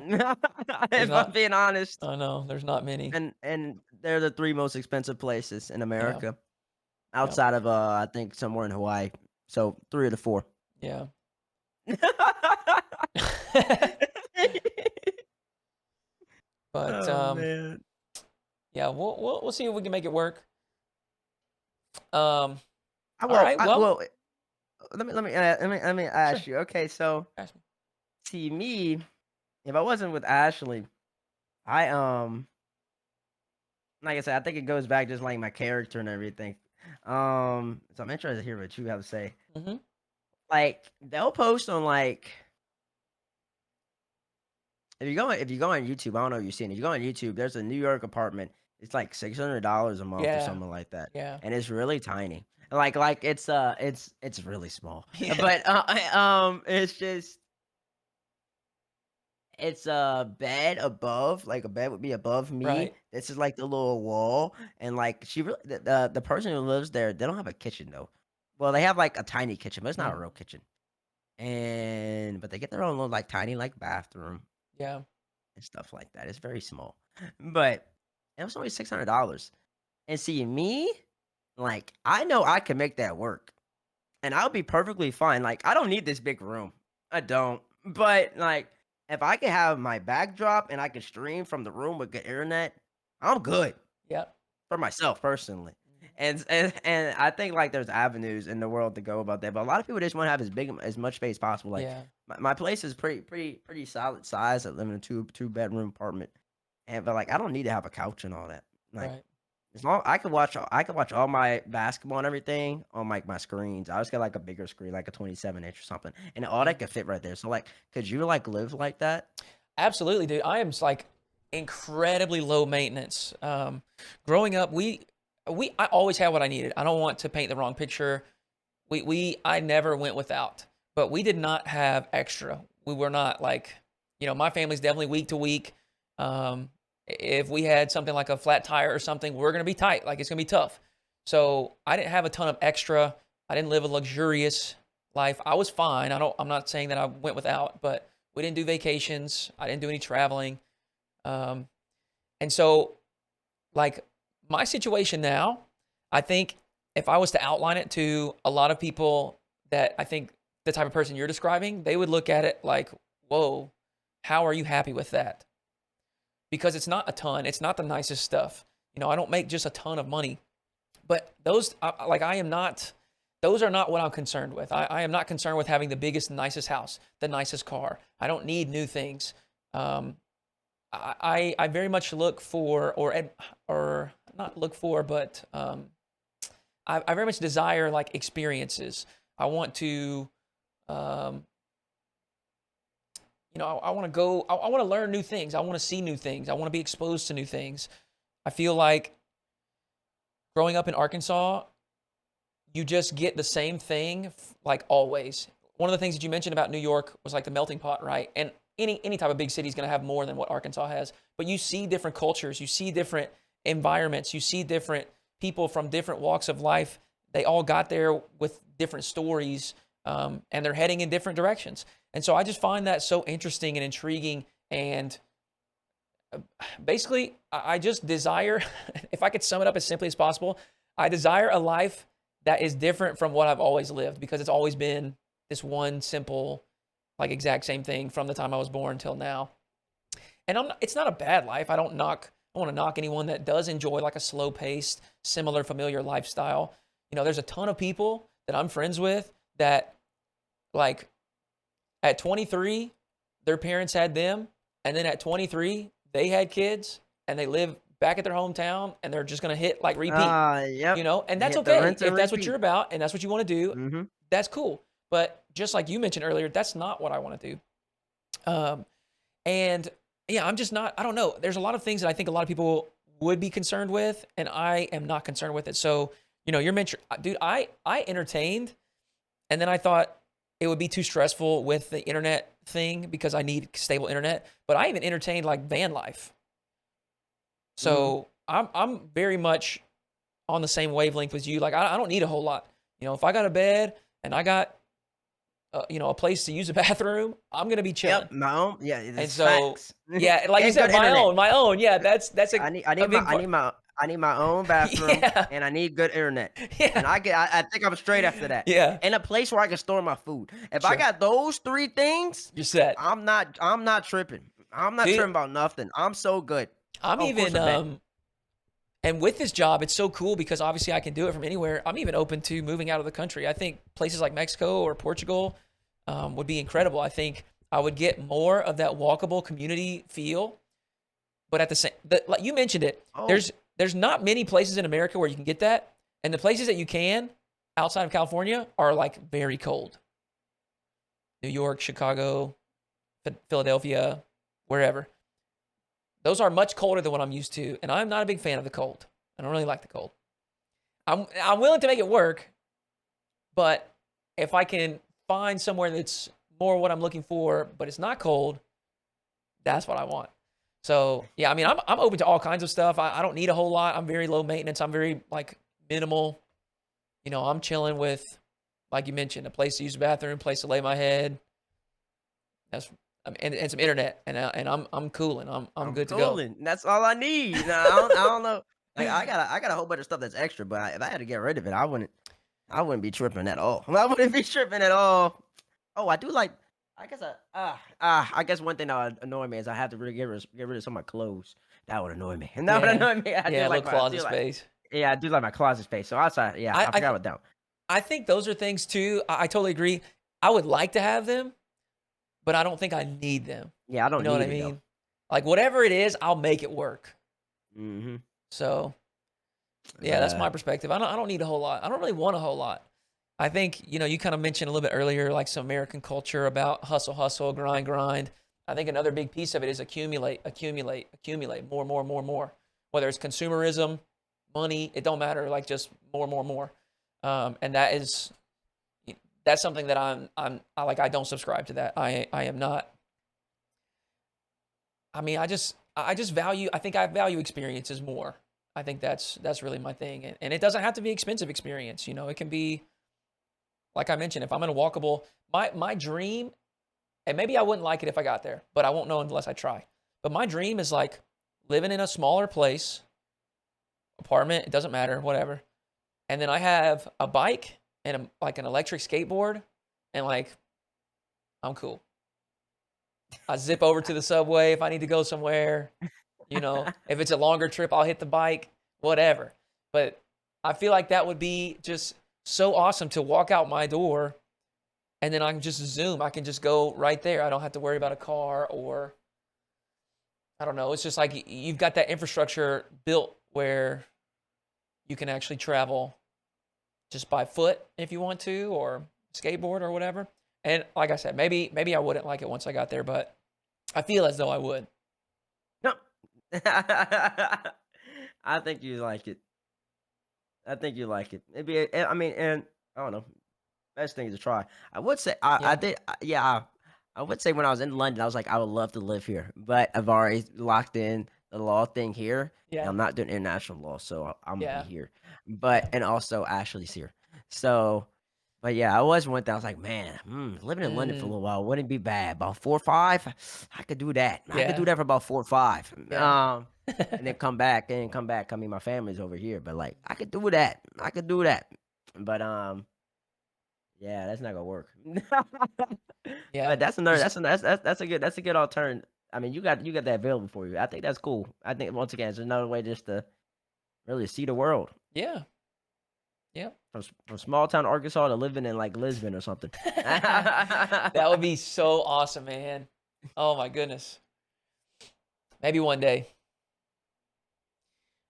Yeah, there's If I'm not. being honest, I know there's not many. and they're the 3 most expensive places in Yeah, America, yeah, outside of, I think somewhere in Hawaii. So 3 of the 4. yeah. But Oh, man. yeah, we'll see if we can make it work. Um, I all well right. I Well, well, let me sure. ask you, okay, so, Ask me. see me, if I wasn't with Ashley, I, like I said, I think it goes back just like my character and everything. So I'm interested to hear what you have to say. Mm-hmm. Like they'll post on like if you go on YouTube, I don't know if you've seen it. You go on YouTube, there's a New York apartment. It's like $600 a month or Yeah, something like that, yeah, and it's really tiny. Like it's really small, yeah. but it's just it's a bed above, like, a bed would be above me. Right. This is, like, the little wall, and, like, she really the person who lives there, they don't have a kitchen, though. Well, they have, like, a tiny kitchen, but it's not a Mm, real kitchen. But they get their own little, like, tiny, like, bathroom yeah, and stuff like that. It's very small. But it was only $600. And see, me, like, I know I can make that work. And I'll be perfectly fine, like, I don't need this big room. I don't. But, like, if I could have my backdrop and I could stream from the room with good internet, I'm good yeah. for myself personally. Mhm. And I think, like, there's avenues in the world to go about that, but a lot of people just wanna have as much space possible, like, Yeah, my place is pretty solid size. I live in a two-bedroom apartment, but, like, I don't need to have a couch and all that. Like, right. as long I could watch all my basketball and everything on, like, my screens. I just got, like, a bigger screen, like a 27-inch or something, and all Yeah. that could fit right there. So, like, could you, like, live like that? Absolutely, dude. I am like incredibly low maintenance. Growing up, I always had what I needed. I don't want to paint the wrong picture. I never went without, but we did not have extra. We were not like, my family's definitely week to week. If we had something like a flat tire or something, we're gonna be tight. Like it's gonna be tough. So I didn't have a ton of extra. I didn't live a luxurious life. I was fine. I'm not saying that I went without, but we didn't do vacations. I didn't do any traveling. Um, and so like my situation now, I think if I was to outline it to a lot of people that I think the type of person you're describing, they would look at it like, whoa, how are you happy with that? Because it's not a ton, it's not the nicest stuff. I don't make just a ton of money, but I am not, those are not what I'm concerned with. I am not concerned with having the biggest, nicest house, the nicest car. I don't need new things. Um, I very much look for, or not look for, but I very much desire like experiences. I want to, um, I want to go. I want to learn new things. I want to see new things. I want to be exposed to new things. I feel like growing up in Arkansas, you just get the same thing like always. One of the things that you mentioned about New York was like the melting pot, right? And any type of big city is going to have more than what Arkansas has. But you see different cultures, you see different environments. You see different people from different walks of life. They all got there with different stories, and they're heading in different directions. And so I just find that so interesting and intriguing. And basically, I just desire, if I could sum it up as simply as possible, I desire a life that is different from what I've always lived, because it's always been this one simple, like exact same thing from the time I was born till now. And it's not a bad life. I don't want to knock anyone that does enjoy like a slow paced, similar, familiar lifestyle. There's a ton of people that I'm friends with that, like, at 23, their parents had them, and then at 23, they had kids, and they live back at their hometown, and they're just gonna hit like repeat. Yep. And that's Hit the okay rinse if and that's what you're repeat. about and that's what you want to do. Mhm. That's cool. But just like you mentioned earlier, that's not what I want to do. Um, and yeah, I'm just not. I don't know. There's a lot of things that I think a lot of people would be concerned with, and I am not concerned with it. So you're mentioning, dude. I entertained, and then I thought it would be too stressful with the internet thing because I need stable internet. But I even entertained like van life. Mhm. So I'm very much on the same wavelength as you. Like I don't need a whole lot. If I got a bed and I got a place to use a bathroom, I'm gonna be chilling. Yep, my own. Yeah, And it's so facts. yeah, like you And said, good internet. my own. Yeah, that's I need I a need my big I part. need my I need my own bathroom, Yeah, and I need good internet. And yeah, I think I'm straight after that. yeah. And a place where I can store my food. If I Sure, got those 3 things, you're set, I'm not tripping. I'm not dude. tripping about nothing. I'm so good. I'm Oh, of course even a bed. and with this job, it's so cool because obviously I can do it from anywhere. I'm even open to moving out of the country. I think places like Mexico or Portugal would be incredible. I think I would get more of that walkable community feel, but at like you mentioned it, Oh, there's not many places in America where you can get that, and the places that you can outside of California are like very cold. New York, Chicago, Philadelphia, wherever. Those are much colder than what I'm used to, and I'm not a big fan of the cold. I don't really like the cold. I'm willing to make it work, but if I can find somewhere that's more what I'm looking for, but it's not cold, that's what I want. So yeah, I mean, I'm open to all kinds of stuff. I don't need a whole lot. I'm very low maintenance. I'm very like minimal. I'm chilling with, like you mentioned, a place to use the bathroom, place to lay my head. That's and some internet, and I'm cooling. I'm I'm good to go. cooling. That's all I need. Nah, I don't know. Like I got a whole bunch of stuff that's extra, but if I had to get rid of it, I wouldn't be tripping at all. I wouldn't be tripping at all. Oh, I do like. I guess one thing that would annoy me is I have to really get rid of some of my clothes. That would annoy me. That would Yeah, annoy me. yeah, a little I closet do like. space. Yeah, I do like my closet space. So outside, yeah, I I I forgot about that one. I think those are things too. I totally agree. I would like to have them, but I don't think I need them. Yeah, I You don't know what I need it though. mean? Like whatever it is, I'll make it work. Mhm. So yeah, But that's my perspective. I don't need a whole lot. I don't really want a whole lot. I think, you kind of mentioned a little bit earlier, like some American culture about hustle, hustle, grind, grind. I think another big piece of it is accumulate, accumulate, accumulate, more, more, more, more. Whether it's consumerism, money, it don't matter. Like just more, more, more. And that's something that I don't subscribe to that. I am not. I mean, I just value. I think I value experiences more. I think that's really my thing, and it doesn't have to be expensive experience. It can be like I mentioned. If I'm in a walkable, my dream, and maybe I wouldn't like it if I got there, but I won't know unless I try. But my dream is like living in a smaller place, apartment. It doesn't matter, whatever. And then I have a bike and like an electric skateboard, and like I'm cool. I zip over to the subway if I need to go somewhere. If it's a longer trip, I'll hit the bike, whatever. But I feel like that would be just so awesome to walk out my door and then I can just zoom. I can just go right there. I don't have to worry about a car or I don't know. It's just like you've got that infrastructure built where you can actually travel just by foot if you want to or skateboard or whatever. And like I said, maybe I wouldn't like it once I got there, but I feel as though I would. no. I think you like it. I think you like it. I mean, and I don't know. Best thing to try. I would say I Yeah. did. Yeah, I would say when I was in London, I was like, I would love to live here, but I've already locked in. the law thing here, and Yeah. I'm not doing international law, so I'm gonna be Yeah. here. But Yeah. and also Ashley's here, so. But yeah, I was one thing. I was like, man, living in London for a Mhm. little while wouldn't be bad. About 4 or 5, I could do that. I could do Yeah. that for about 4 or 5. Yeah. And then come back and come back. I mean, my family's over here, but like, I could do that. I could do that. But yeah, that's not gonna work. Yeah. But that's another. There's That's a good alternative. I mean, you got that available for you. I think that's cool. I think once again, it's another way just to really see the world yeah. Yeah. from small town Arkansas to living in like Lisbon or something. That would be so awesome, man. Oh my goodness. Maybe one day.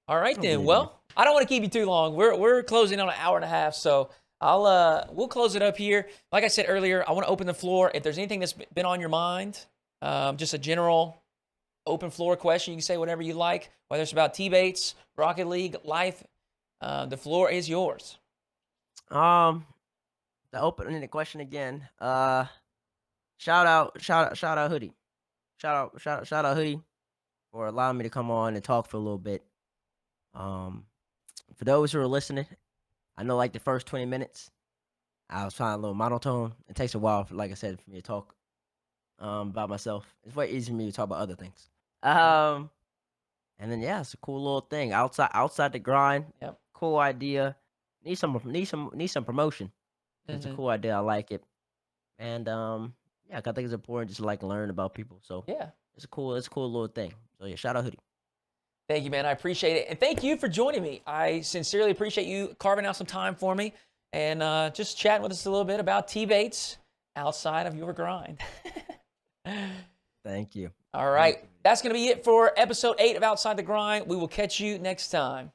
All right Oh, then. baby. Well, I don't want to keep you too long. We're closing on an hour and a half, so we'll close it up here. Like I said earlier, I want to open the floor. If there's anything that's been on your mind, just a general open floor question, you can say whatever you like, whether it's about T-Bates, Rocket League, life. The floor is yours. Um, the opening the question again. Shout out Hoodie. Shout out Hoodie for allowing me to come on and talk for a little bit. Um, for those who are listening, I know like the first 20 minutes, I was trying a little monotone. It takes a while, for, like I said, for me to talk by myself. It's way easier for me to talk about other things. Yep. Um, and then yeah, it's a cool little thing outside the grind. Yep. Cool idea. Need some promotion. It's a Hmm. cool idea. I like it. And yeah, I think it's important just to like learn about people. So Yeah. it's a cool little thing. So yeah, shout out Hoodie. Thank you, man. I appreciate it. And thank you for joining me. I sincerely appreciate you carving out some time for me and just chatting with us a little bit about T-Bates outside of your grind. Thank you. All Thank right. you. That's going to be it for episode 8 of Outside the Grind. We will catch you next time.